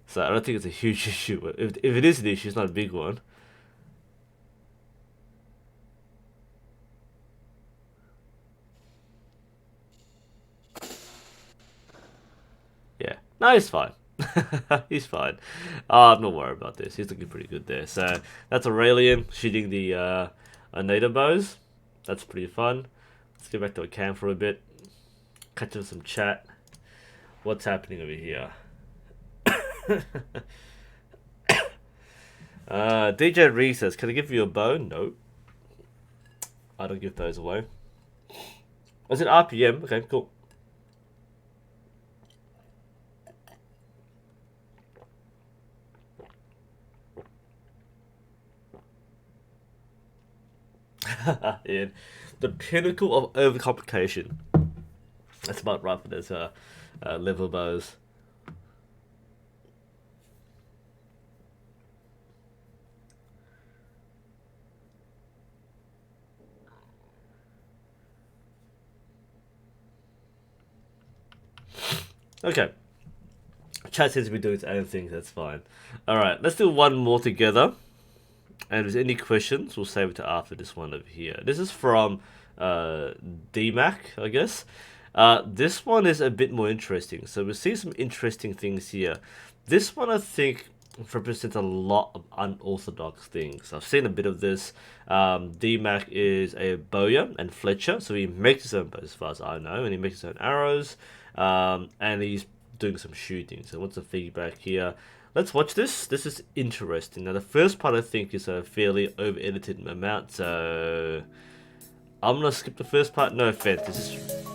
So I don't think it's a huge issue. But if it is an issue, it's not a big one. Yeah, no, he's fine. He's fine. I'm not worried about this. He's looking pretty good there. So that's Aurelian shooting the NATO bows. That's pretty fun. Let's get back to a cam for a bit. Catch up some chat. What's happening over here? DJ Reese says, "Can I give you a bow?" No. I don't give those away. Was it RPM? Okay, cool. Ian, the pinnacle of overcomplication. That's about right for those level bows. Okay. Chat seems to be doing its own things, that's fine. Alright, let's do one more together. And if there's any questions, we'll save it to after this one over here. This is from Dmacc, I guess. This one is a bit more interesting. So we'll see some interesting things here. This one, I think, represents a lot of unorthodox things. I've seen a bit of this. Dmacc is a bowyer and fletcher, so he makes his own bows as far as I know, and he makes his own arrows, and he's doing some shooting. So what's the feedback here? Let's watch this. This is interesting. Now the first part I think is a fairly over-edited amount, so I'm gonna skip the first part. No offense. This is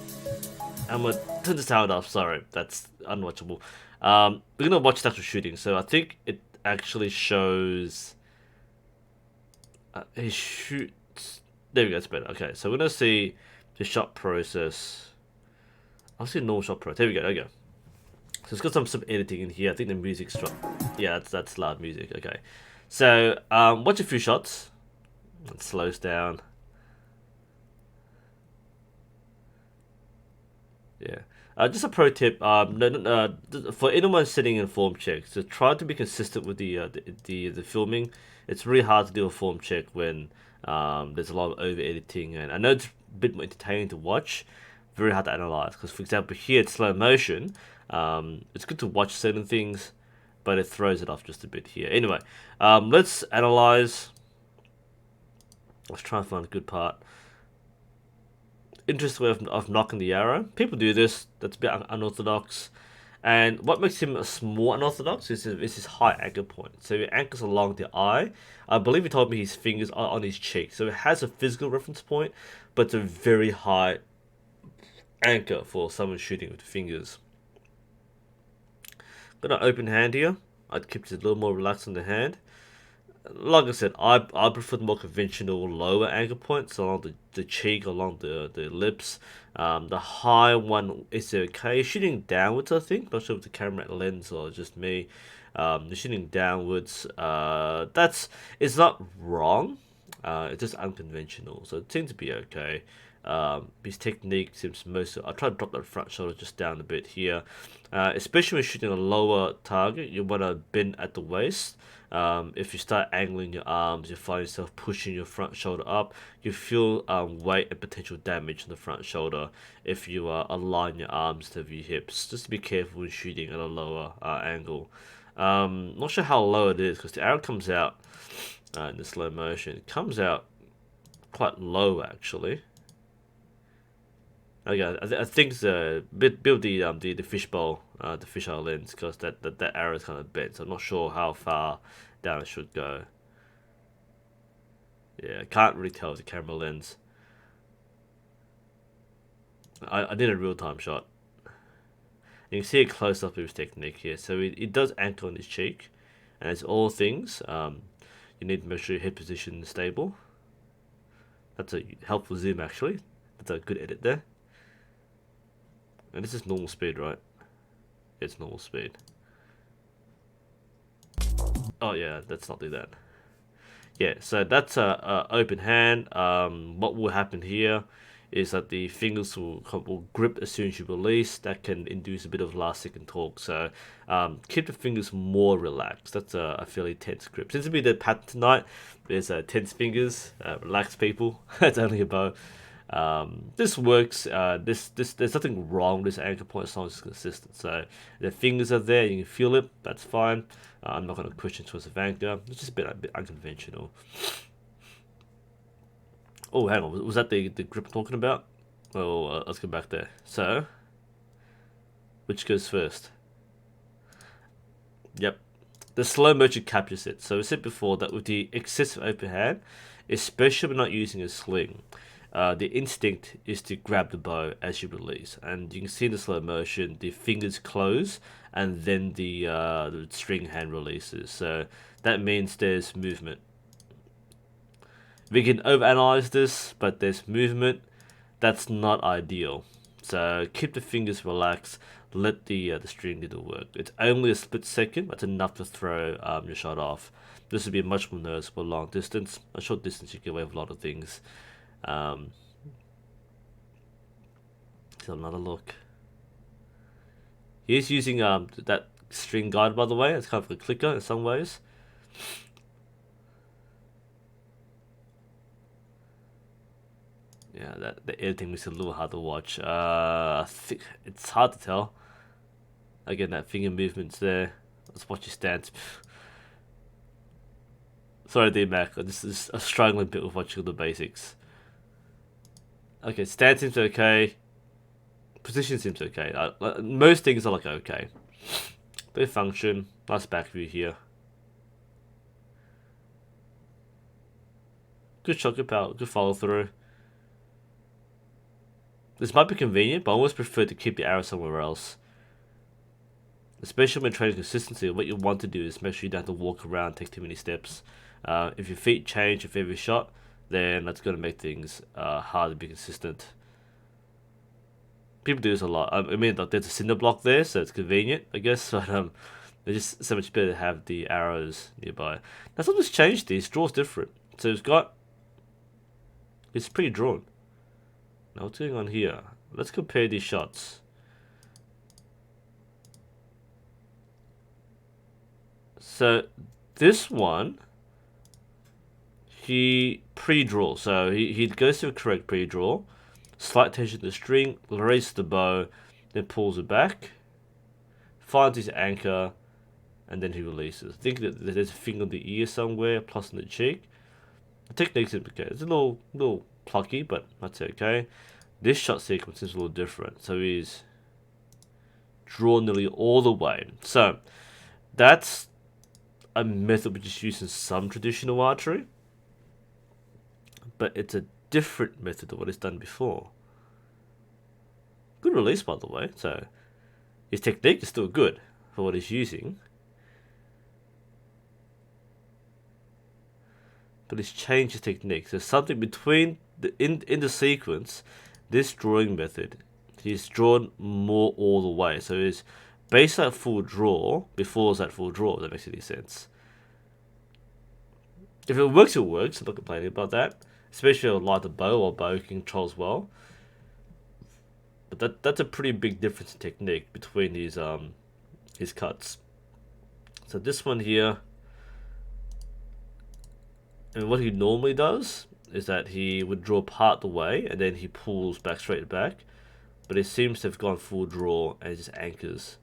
I'm gonna turn the sound off. Sorry, that's unwatchable. We're gonna watch the actual shooting. So I think it actually shows he shoots. There we go. It's better. Okay, so we're gonna see the shot process. I'll see normal shot process. There we go. There we go. So it's got some editing in here. I think the music's yeah, that's loud music. Okay, so watch a few shots. It slows down. Yeah. Just a pro tip. For anyone sitting in form checks, so try to be consistent with the filming. It's really hard to do a form check when there's a lot of over editing, and I know it's a bit more entertaining to watch. Very hard to analyze because, for example, here it's slow motion. It's good to watch certain things, but it throws it off just a bit here. Anyway, let's analyze. Let's try and find a good part. Interesting way of knocking the arrow. People do this. That's a bit unorthodox. And what makes him more unorthodox is his high anchor point. So he anchors along the eye. I believe he told me his fingers are on his cheek. So it has a physical reference point, but it's a very high anchor for someone shooting with fingers. Got an open hand here. I'd keep it a little more relaxed on the hand. Like I said, I prefer the more conventional lower anchor points along the cheek, along the lips. The high one is okay. Shooting downwards, I think. Not sure if the camera lens or just me. The shooting downwards, it's not wrong. It's just unconventional, so it seems to be okay. His technique seems I try to drop that front shoulder just down a bit here, especially when shooting a lower target. You want to bend at the waist. If you start angling your arms, you find yourself pushing your front shoulder up. You feel weight and potential damage in the front shoulder if you align your arms to your hips. Just be careful when shooting at a lower angle. Not sure how low it is because the arrow comes out in the slow motion. It comes out quite low actually. Okay, I think it's build the fishbowl, the fisheye lens, because that arrow is kind of bent. So I'm not sure how far down it should go. Yeah, I can't really tell with the camera lens. I did a real time shot. You can see a close up of his technique here. So it does anchor on his cheek, and as all things, you need to make sure your head position is stable. That's a helpful zoom actually. That's a good edit there. And this is normal speed, right? It's normal speed. Oh yeah, let's not do that. Yeah, so that's a open hand. What will happen here is that the fingers will grip as soon as you release. That can induce a bit of last second torque. So keep the fingers more relaxed. That's a fairly tense grip. Since it'll be the pattern tonight, there's tense fingers, relaxed people. It's only a bow. This works. There's nothing wrong with this anchor point as long as it's consistent. So the fingers are there, you can feel it. That's fine. I'm not going to question choice of anchor. It's just a bit unconventional. Oh, hang on. Was that the grip I'm talking about? Oh, let's go back there. So, which goes first? Yep. The slow motion captures it. So we said before that with the excessive open hand, especially when not using a sling, the instinct is to grab the bow as you release, and you can see in the slow motion the fingers close and then the string hand releases. So that means there's movement. We can overanalyze this, but there's movement. That's not ideal. So keep the fingers relaxed. Let the string do the work. It's only a split second. That's enough to throw your shot off. This would be much more noticeable long distance. A short distance, you get away with a lot of things. So another look. He's using that string guide, by the way. It's kind of a clicker in some ways. Yeah, the editing is a little hard to watch. I think it's hard to tell. Again, that finger movement's there. Let's watch his stance. Sorry, Dmacc. This is a struggling bit with watching the basics. Okay, stance seems okay. Position seems okay. Most things are like okay. They function. Nice back view here. Good shot, good power, good follow through. This might be convenient, but I always prefer to keep the arrow somewhere else. Especially when training consistency, what you want to do is make sure you don't have to walk around, take too many steps. If your feet change with every shot, then that's going to make things hard to be consistent. People do this a lot. I mean, there's a cinder block there, so it's convenient, I guess. But it's just so much better to have the arrows nearby. Now, something's changed. These draw's different. So it's pretty drawn. Now, what's going on here? Let's compare these shots. So this one, he pre-draws. So he goes to a correct pre-draw. Slight tension to the string, raises the bow, then pulls it back, finds his anchor, and then he releases. I think that there's a thing on the ear somewhere, plus on the cheek. The technique's okay. It's a little plucky, but that's okay. This shot sequence is a little different. So he's drawn nearly all the way. So that's a method which is used in some traditional archery, but it's a different method to what is done before. Good release, by the way. So his technique is still good for what he's using, but he's changed his technique. There's something between in the sequence. This drawing method, he's drawn more all the way. So his base at full draw before that full draw. If that makes any sense. If it works, it works. I'm not complaining about that. Especially like the bow or bow controls well. But that's a pretty big difference in technique between his cuts. So this one here, and what he normally does is that he would draw part the way and then he pulls back straight back, but it seems to have gone full draw and it just anchors.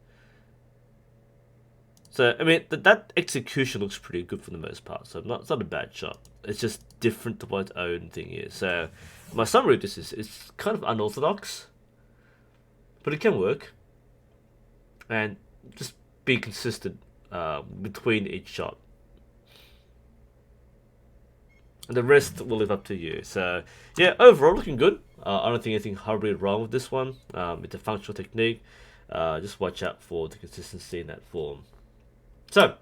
So I mean that execution looks pretty good for the most part. So it's not a bad shot. It's just different to what its own thing is. So my summary of this is it's kind of unorthodox, but it can work, and just be consistent between each shot. And the rest will live up to you. So yeah, overall looking good. I don't think anything horribly wrong with this one. It's a functional technique. Just watch out for the consistency in that form. So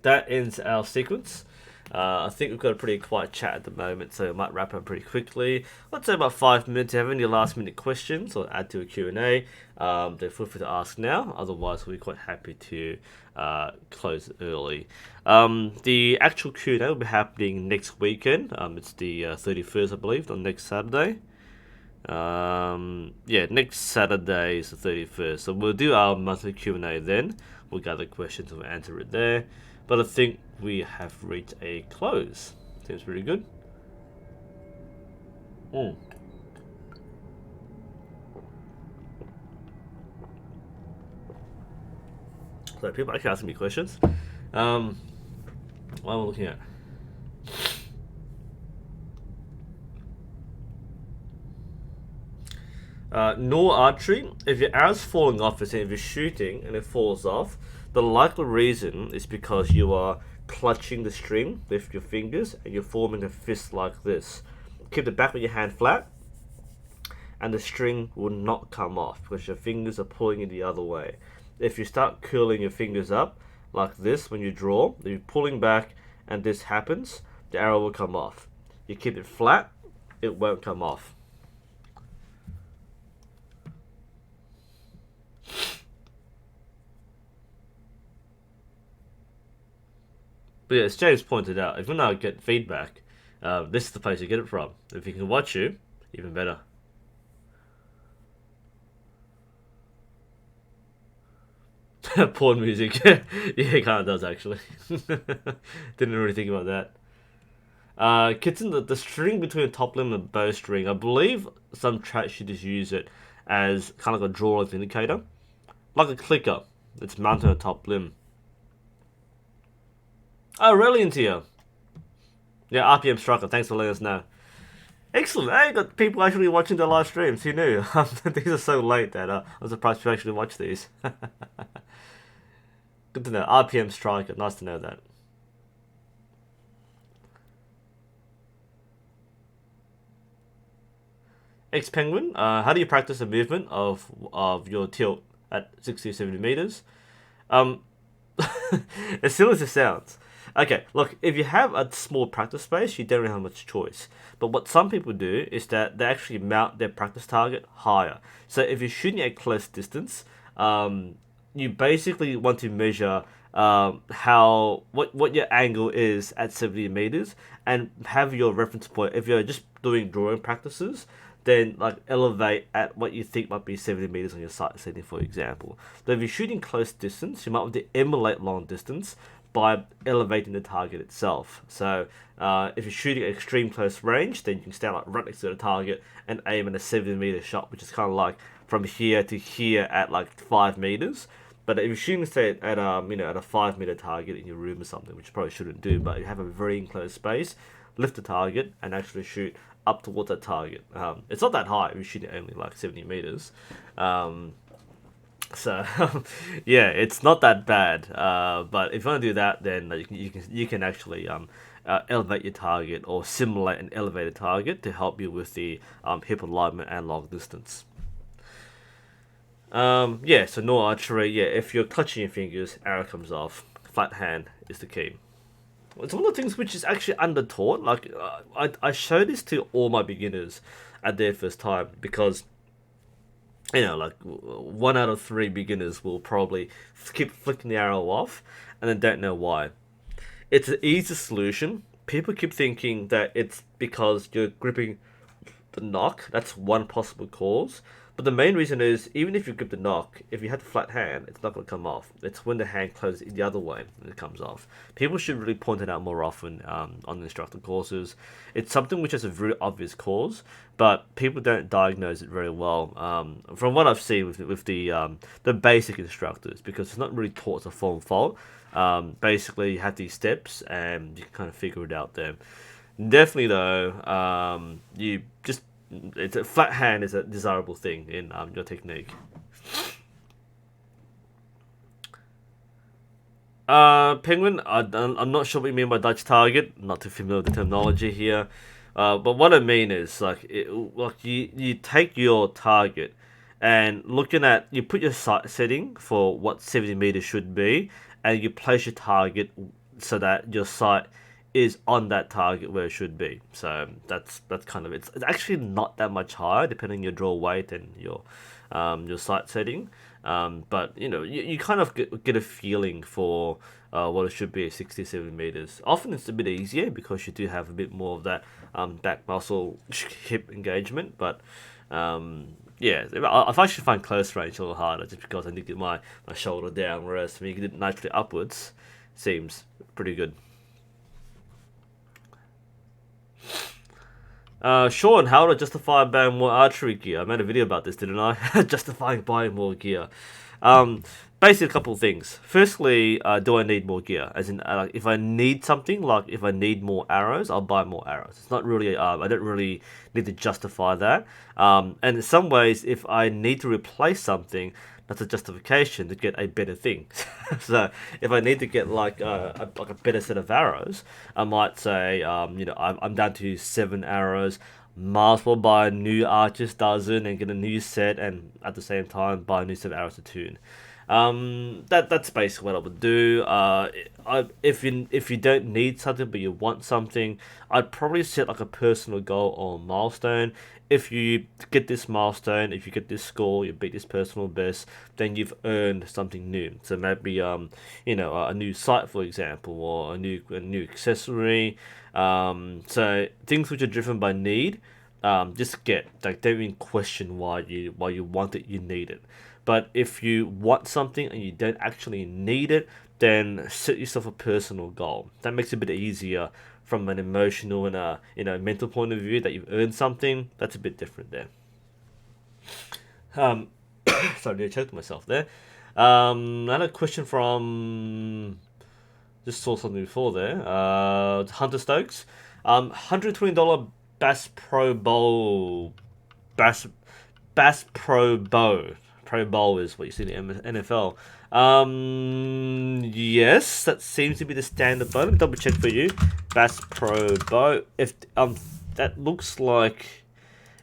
that ends our sequence. I think we've got a pretty quiet chat at the moment, so I might wrap up pretty quickly. Let's say about 5 minutes. If you have any last minute questions or add to a Q&A, then feel free to ask now. Otherwise, we'll be quite happy to close early. The actual Q&A will be happening next weekend. It's the 31st, I believe, on next Saturday. Yeah, next Saturday is the 31st. So we'll do our monthly Q&A then. We'll gather questions and we'll answer it there. But I think we have reached a close. Seems pretty good. So people actually asking me questions. What am I looking at? Nor archery. If your arrow's falling off, if you're shooting and it falls off, the likely reason is because you are clutching the string with your fingers and you're forming a fist like this. Keep the back of your hand flat and the string will not come off because your fingers are pulling it the other way. If you start curling your fingers up like this when you draw, if you're pulling back and this happens, the arrow will come off. You keep it flat, it won't come off. But yeah, as James pointed out, if you want to get feedback, this is the place to get it from. If you can watch you, even better. Porn music. Yeah, it kind of does actually. Didn't really think about that. Kitten, the string between the top limb and the bowstring, I believe some track shooters use it as kind of like a draw length indicator. Like a clicker. It's mounted on the top limb. Oh, really into you? Yeah, RPM Striker, thanks for letting us know. Excellent. Hey, got people actually watching the live streams. Who knew? These are so late that I'm surprised you actually watch these. Good to know. RPM Striker, nice to know that. X-Penguin, how do you practice the movement of your tilt at 60 or 70 meters? As silly as it sounds. Okay, look, if you have a small practice space, you don't really have much choice. But what some people do is that they actually mount their practice target higher. So if you're shooting at close distance, you basically want to measure what your angle is at 70 meters and have your reference point. If you're just doing drawing practices, then like elevate at what you think might be 70 meters on your sight setting, for example. So if you're shooting close distance, you might want to emulate long distance by elevating the target itself. So if you're shooting at extreme close range, then you can stand like right next to the target and aim at a 70 meter shot, which is kind of like from here to here at like 5 meters. But if you're shooting, say, at at a 5 meter target in your room or something, which you probably shouldn't do, but you have a very enclosed space, lift the target and actually shoot up towards that target. It's not that high. We're shooting only like 70 meters. So yeah, it's not that bad. But if you want to do that, then you can actually elevate your target or simulate an elevated target to help you with the hip alignment and long distance. Yeah, so no archery. Yeah, if you're touching your fingers, arrow comes off. Flat hand is the key. It's one of the things which is actually under taught. Like I show this to all my beginners at their first time because like 1 out of 3 beginners will probably keep flicking the arrow off and then don't know why. It's an easy solution. People keep thinking that it's because you're gripping the knock. That's one possible cause. But the main reason is, even if you grip the knock, if you have a flat hand, it's not going to come off. It's when the hand closes the other way that it comes off. People should really point it out more often on the instructor courses. It's something which is a very obvious cause, but people don't diagnose it very well. From what I've seen with the basic instructors, because it's not really taught as a form fault. Basically, you have these steps, and you can kind of figure it out there. Definitely, though, you just it's a flat hand is a desirable thing in your technique. Penguin, I'm not sure what you mean by Dutch target. Not too familiar with the terminology here. But what I mean is like you take your target and you put your sight setting for what 70 meters should be, and you place your target so that your sight is on that target where it should be. So that's kind of it's actually not that much higher depending on your draw weight and your sight setting. But you kind of get a feeling for what it should be at 67 meters. Often it's a bit easier because you do have a bit more of that back muscle hip engagement. But yeah, I've actually find close range a little harder just because I need to get my shoulder down, whereas when you get it naturally upwards, seems pretty good. Sean, how would I justify buying more archery gear? I made a video about this, didn't I? Justifying buying more gear. Basically, a couple of things. Firstly, do I need more gear? As in, if I need something, like if I need more arrows, I'll buy more arrows. It's not really, I don't really need to justify that. And in some ways, if I need to replace something, that's a justification to get a better thing. So if I need to get like a better set of arrows, I might say, I'm down to 7 arrows. Might as well buy a new Archer's dozen and get a new set, and at the same time buy a new set of arrows to tune. That's basically what I would do. If you don't need something but you want something, I'd probably set like a personal goal or milestone. If you get this milestone, if you get this score, you beat this personal best, then you've earned something new. So maybe a new sight, for example, or a new accessory. So things which are driven by need, just get, like, don't even question why you want it, you need it. But if you want something and you don't actually need it, then set yourself a personal goal. That makes it a bit easier from an emotional and a mental point of view, that you've earned something. That's a bit different there. Sorry, I choked myself there. Another question from, just saw something before there. Hunter Stokes, $120 Bass Pro Bowl, Bass Pro Bow. Pro Bowl is what you see in the NFL. Yes, that seems to be the standard bow. Let me double check for you. Bass Pro Bow. If that looks like,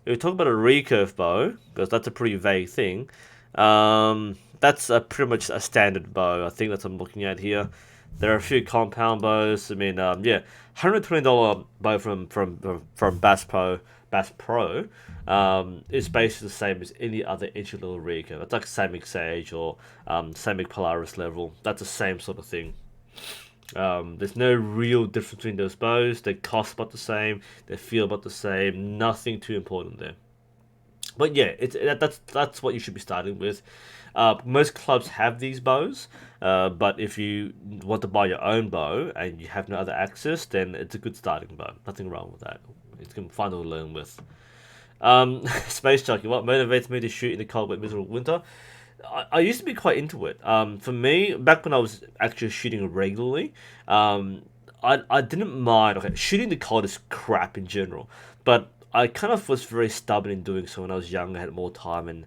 if we're talking about a recurve bow, because that's a pretty vague thing. That's pretty much a standard bow. I think that's what I'm looking at here. There are a few compound bows. I mean, yeah, $120 bow from Bass Pro is basically the same as any other entry level recurve. It's like Dmacc Sage or Dmacc Polaris level. That's the same sort of thing. There's no real difference between those bows. They cost about the same. They feel about the same. Nothing too important there. But yeah, that's what you should be starting with. Most clubs have these bows, but if you want to buy your own bow and you have no other access, then it's a good starting bow. Nothing wrong with that. It's fun to learn with. Space Jockey, what motivates me to shoot in the cold, wet, miserable winter? I used to be quite into it. For me, back when I was actually shooting regularly, um, I didn't mind. Okay, shooting the cold is crap in general, but I kind of was very stubborn in doing so when I was young. I had more time and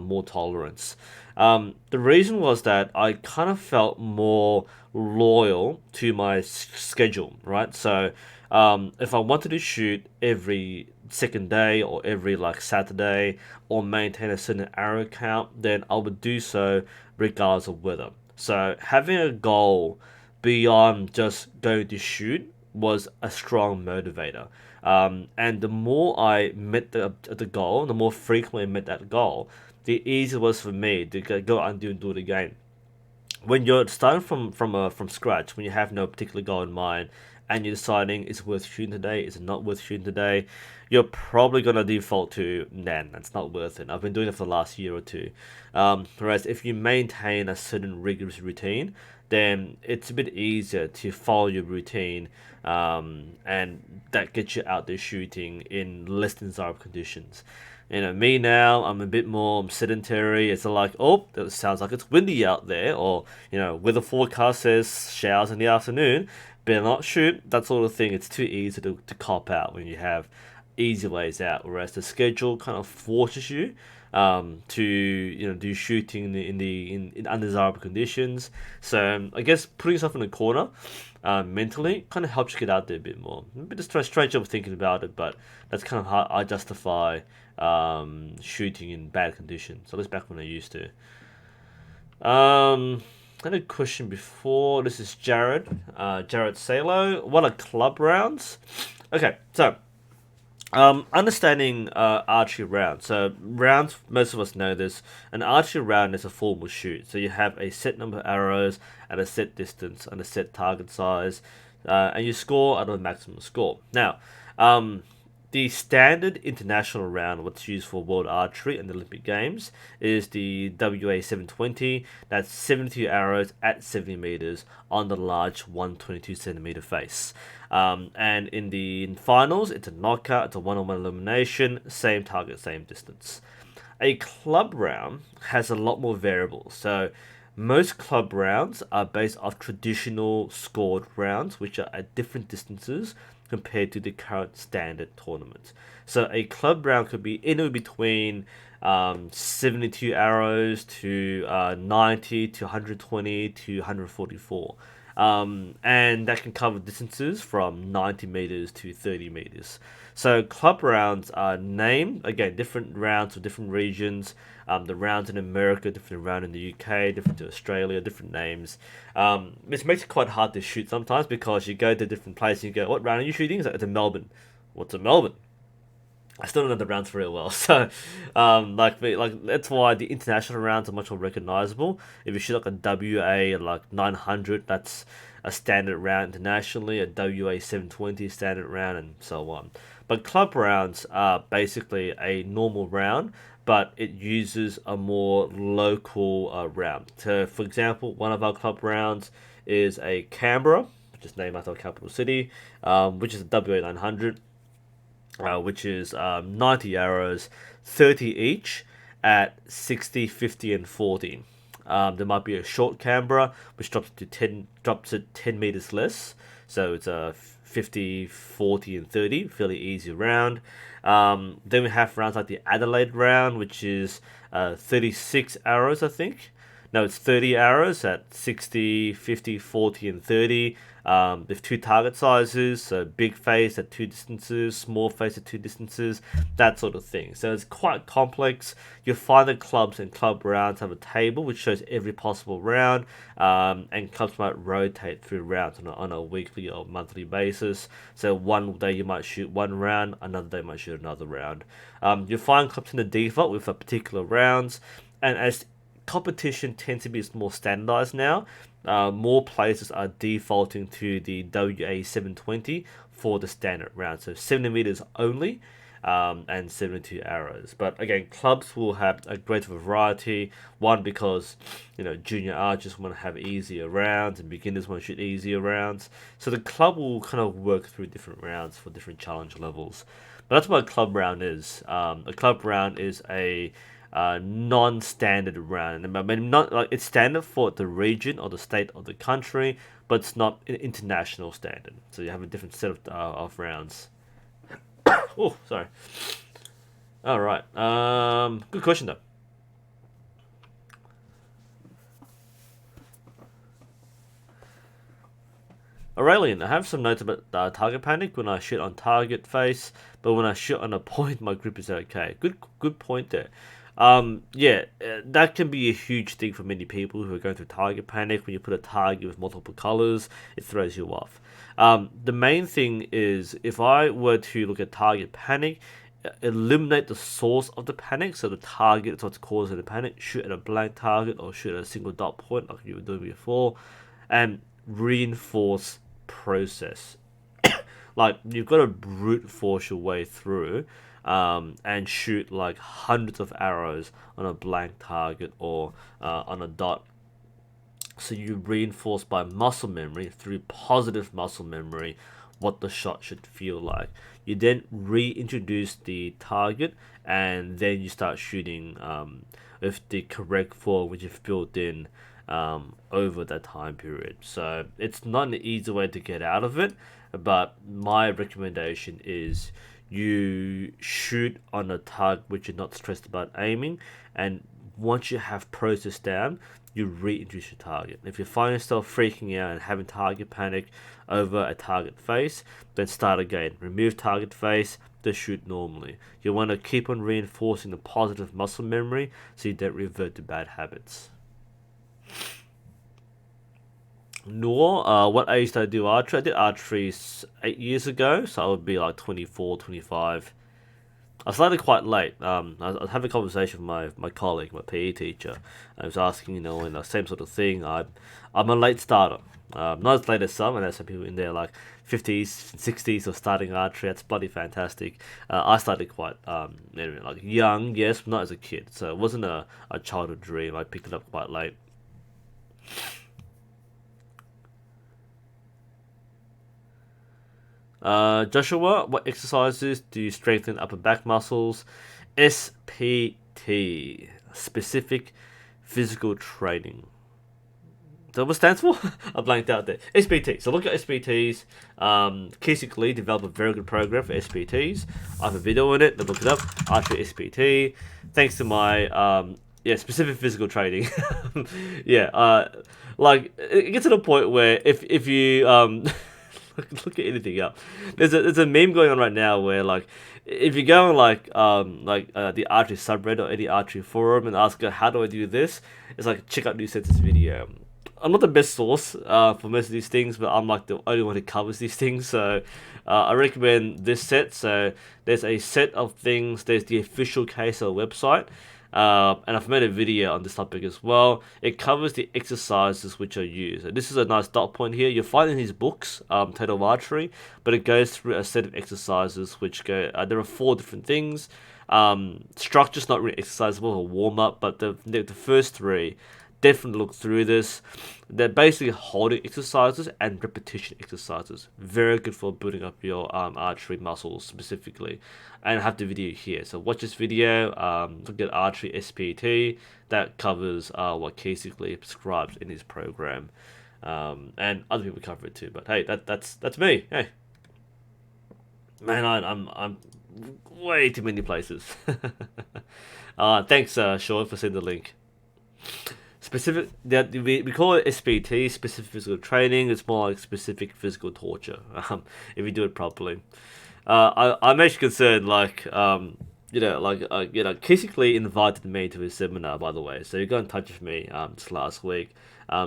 more tolerance. The reason was that I kind of felt more loyal to my schedule, right? So if I wanted to shoot every second day or every like Saturday or maintain a certain arrow count, then I would do so regardless of weather. So having a goal beyond just going to shoot was a strong motivator. And the more I met the goal, the more frequently I met that goal, the easier it was for me to go out and do it again. When you're starting from scratch, when you have no particular goal in mind, and you're deciding is it worth shooting today, is it not worth shooting today, you're probably gonna default to nah, it's not worth it. I've been doing it for the last year or two. Whereas if you maintain a certain rigorous routine, then it's a bit easier to follow your routine, and that gets you out there shooting in less than desirable conditions. Me now, I'm a bit more sedentary. It's like, oh, it sounds like it's windy out there, or weather forecast says showers in the afternoon. Better not shoot. That sort of thing. It's too easy to cop out when you have easy ways out, whereas the schedule kind of forces you to do shooting in undesirable conditions. So I guess putting yourself in a corner mentally kind of helps you get out there a bit more. A bit of strange job of thinking about it, but that's kind of how I justify shooting in bad conditions. So that's back when I used to. I had a question before. This is Jared. Jared Salo. What are club rounds? Okay, so understanding archery rounds. So rounds, most of us know this. An archery round is a formal shoot. So you have a set number of arrows at a set distance and a set target size, and you score out of the maximum score. Now, the standard international round, what's used for World Archery and the Olympic Games, is the WA 720. That's 72 arrows at 70 meters on the large 122 centimeter face. And in the finals, it's a knockout, it's a one-on-one elimination, same target, same distance. A club round has a lot more variables. So most club rounds are based off traditional scored rounds, which are at different distances compared to the current standard tournament. So a club round could be anywhere between 72 arrows to 90 to 120 to 144. And that can cover distances from 90 meters to 30 meters. So club rounds are named, again, different rounds for different regions. The rounds in America, different round in the UK, different to Australia, different names. Which makes it quite hard to shoot sometimes because you go to different places and you go, what round are you shooting? It's like, it's in Melbourne. What's in Melbourne? I still don't know the rounds very well, so that's why the international rounds are much more recognizable. If you shoot like a WA like 900, that's a standard round internationally. A WA 720 standard round, and so on. But club rounds are basically a normal round, but it uses a more local round. So, for example, one of our club rounds is a Canberra, which is named after a capital city, which is a WA 900. Which is 90 arrows, 30 each at 60, 50, and 40. There might be a short Canberra, which drops at 10 meters less. So it's a 50, 40, and 30, fairly easy round. Then we have rounds like the Adelaide round, which is 36 arrows, I think. No, it's 30 arrows at 60, 50, 40, and 30. There's two target sizes, so big face at two distances, small face at two distances, that sort of thing. So it's quite complex. You'll find that clubs and club rounds have a table which shows every possible round, and clubs might rotate through rounds on a weekly or monthly basis. So one day you might shoot one round, another day you might shoot another round. You'll find clubs in the default with a particular rounds, and as competition tends to be more standardized now, more places are defaulting to the WA 720 for the standard round. So 70 meters only, and 72 arrows. But again, clubs will have a greater variety. One, because junior archers want to have easier rounds and beginners want to shoot easier rounds. So the club will kind of work through different rounds for different challenge levels. But that's what a club round is. A club round is a non-standard round. I mean, not like it's standard for the region or the state or the country, but it's not an international standard. So you have a different set of rounds. Oh, sorry. All right. Good question though. Aurelian, I have some notes about target panic when I shoot on target face, but when I shoot on a point, my grip is okay. Good point there. Yeah, that can be a huge thing for many people who are going through target panic. When you put a target with multiple colors, it throws you off. The main thing is if I were to look at target panic, eliminate the source of the panic, so the target is what's causing the panic. Shoot at a blank target or shoot at a single dot point like you were doing before, and reinforce process. Like you've got to brute force your way through and shoot like hundreds of arrows on a blank target or on a dot. So you reinforce by muscle memory, through positive muscle memory, what the shot should feel like. You then reintroduce the target and then you start shooting with the correct form which you've built in over that time period. So it's not an easy way to get out of it, but my recommendation is you shoot on a target which you're not stressed about aiming, and once you have process down, you reintroduce your target. If you find yourself freaking out and having target panic over a target face, then start again. Remove target face, just shoot normally. You want to keep on reinforcing the positive muscle memory so you don't revert to bad habits. Nor, what age did I do archery? I did archery 8 years ago, so I would be like 24, 25. I started quite late. I was having a conversation with my colleague, my PE teacher. I was asking, and the same sort of thing. I'm a late starter. Not as late as some, and there's some people in there like 50s, 60s who are starting archery. That's bloody fantastic. I started quite like young, yes, but not as a kid. So it wasn't a childhood dream. I picked it up quite late. Joshua, what exercises do you strengthen upper back muscles? SPT, specific physical training. Is that what it stands for? I blanked out there. SPT. So look at SPTs. Basically, develop a very good program for SPTs. I have a video on it. Look it up. Archery SPT. Thanks to my specific physical training. Like it gets to the point where if you look at anything up. There's a meme going on right now where like if you go on the archery subreddit or any archery forum and ask how do I do this, it's like check out NUSensei's video. I'm not the best source for most of these things, but I'm like the only one who covers these things. So I recommend this set. So there's a set of things. There's the official KSL website. And I've made a video on this topic as well. It covers the exercises which are used. And this is a nice dot point here. You'll find in his books, Total Archery, but it goes through a set of exercises which go. There are 4 different things. Structure's not really exercisable or warm up, but the first 3. Definitely look through this. They're basically holding exercises and repetition exercises. Very good for building up your archery muscles specifically. And I have the video here. So watch this video. Look at Archery SPT. That covers what basically prescribes in his program. And other people cover it too. But hey, that's me. Hey, man, I'm way too many places. Thanks, Sean, for sending the link. Specific that we call it SPT, specific physical training. It's more like specific physical torture if you do it properly. I'm actually concerned, basically invited me to his seminar, by the way. So he got in touch with me just last week.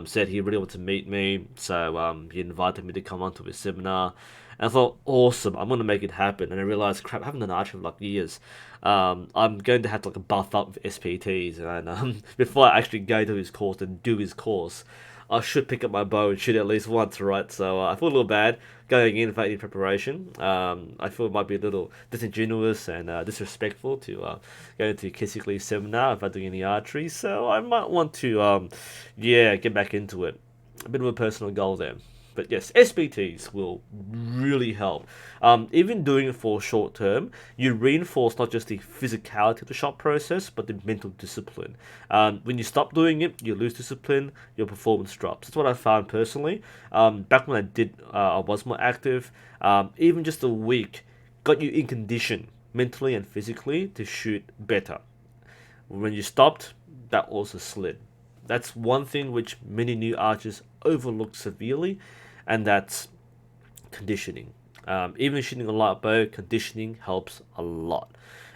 Said he really wanted to meet me, so he invited me to come onto his seminar. And I thought, awesome, I'm going to make it happen. And I realized, crap, I haven't done archery for like years. I'm going to have to buff up with SPTs. And before I actually go to his course and do his course, I should pick up my bow and shoot at least once, right? So I feel a little bad going in without any preparation. I feel it might be a little disingenuous and disrespectful to go into Kissikli's seminar without doing any archery. So I might want to, get back into it. A bit of a personal goal there. But yes, SBTs will really help. Even doing it for short term, you reinforce not just the physicality of the shot process, but the mental discipline. When you stop doing it, you lose discipline, your performance drops. That's what I found personally. Back when I was more active, even just a week got you in condition mentally and physically to shoot better. When you stopped, that also slid. That's one thing which many new archers overlook severely, and that's conditioning. Even shooting a light bow, conditioning helps a lot.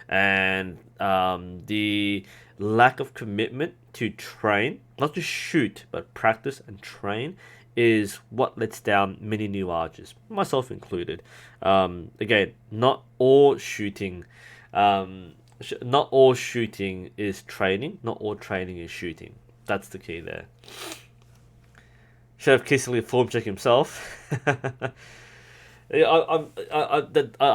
And the lack of commitment to train, not just shoot, but practice and train, is what lets down many new archers, myself included. Again, not all shooting is training. Not all training is shooting. That's the key there. Should have kissingly form check himself. Yeah, I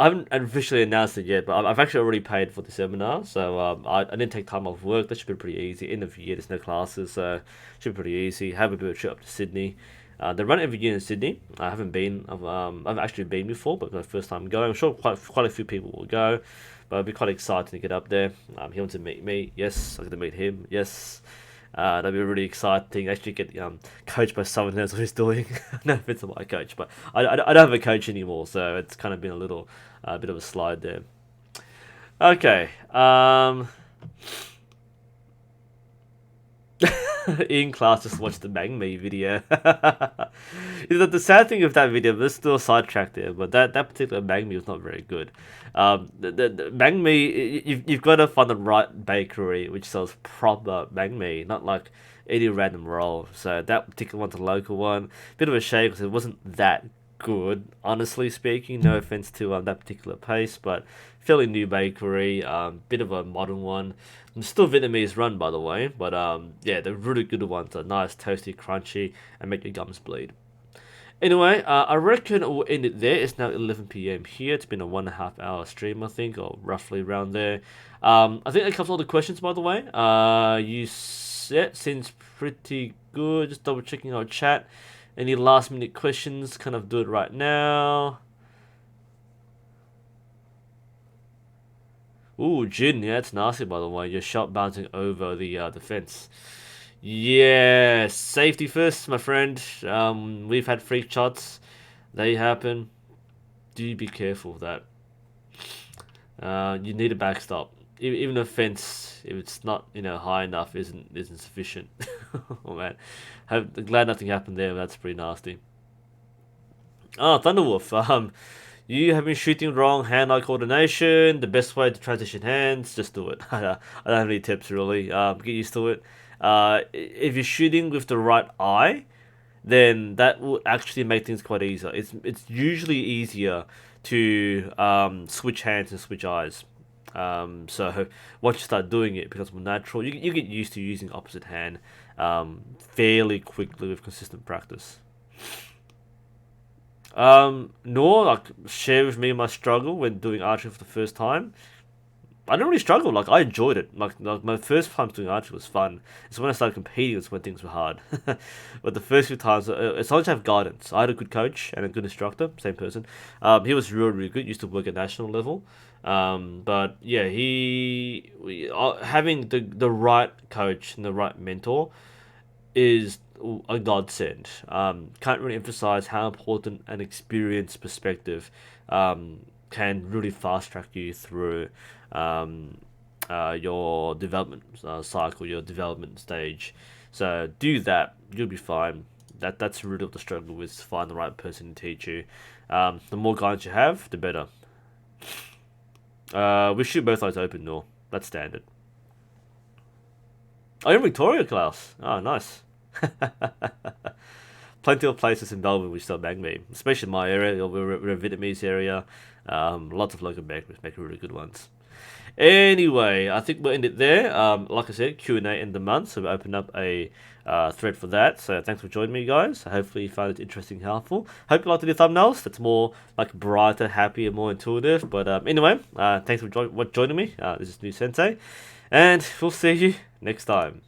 haven't officially announced it yet, but I've actually already paid for the seminar, so I didn't take time off work. That should be pretty easy. End of the year, there's no classes, so should be pretty easy. Have a bit of a trip up to Sydney. They run every year in Sydney. I haven't been. I've actually been before, but my first time going. I'm sure quite a few people will go, but I'd be quite excited to get up there. He wants to meet me. Yes, I get to meet him. Yes. That'd be a really exciting. Actually, get coached by someone who knows what he's doing. No offense to my coach, but I don't have a coach anymore, so it's kind of been a little bit of a slide there. Okay. In class, just watch the Bang Me video. The sad thing of that video, there's still a sidetrack there, but that particular Bang Me was not very good. The Bang Me, you've got to find the right bakery which sells proper Bang Me, not like any random roll. So that particular one's a local one. Bit of a shame because it wasn't that good, honestly speaking. No offense to that particular place, but fairly new bakery, bit of a modern one. Still Vietnamese run, by the way, but yeah, the really good ones are nice, toasty, crunchy, and make your gums bleed. Anyway, I reckon we'll end it there. It's now 11 p.m. here. It's been a 1.5 hour stream, I think, or roughly around there. I think that covers all the questions, by the way. Seems pretty good. Just double checking our chat. Any last minute questions? Kind of do it right now. Ooh, Jin, yeah, that's nasty, by the way. Your shot bouncing over the fence. Yeah, safety first, my friend. We've had freak shots. They happen. Do be careful of that. You need a backstop. Even a fence, if it's not high enough, isn't sufficient. Oh man, glad nothing happened there. That's pretty nasty. Oh, Thunderwolf. You have been shooting wrong hand-eye coordination. The best way to transition hands, just do it. I don't have any tips really. Get used to it. If you're shooting with the right eye, then that will actually make things quite easier. It's usually easier to switch hands and switch eyes. So once you start doing it, it becomes more natural. You get used to using opposite hand fairly quickly with consistent practice. Nor like share with me my struggle when doing archery for the first time. I didn't really struggle. Like I enjoyed it. Like my first time doing archery was fun. It's when I started competing. It's when things were hard. But the first few times, it's always have guidance. I had a good coach and a good instructor. Same person. He was really good. Used to work at national level. But yeah, having the right coach and the right mentor is a godsend. Can't really emphasize how important an experienced perspective can really fast track you through your development cycle, your development stage. So do that, you'll be fine. That's really what the struggle with. Find the right person to teach you. The more guidance you have, the better. We shoot both eyes open, no. That's standard. Oh, you're in Victoria, Klaus. Oh, nice. Plenty of places in Melbourne which sell Bang Me, especially in my area. We're a Vietnamese area. Lots of local bakeries make really good ones. Anyway, I think we'll end it there. Like I said, Q&A in the month, so we opened up a thread for that. So thanks for joining me, guys. Hopefully you found it interesting and helpful. Hope you liked the thumbnails. That's more like brighter, happier, more intuitive. But anyway, thanks for joining me. This is NUSensei, and we'll see you next time.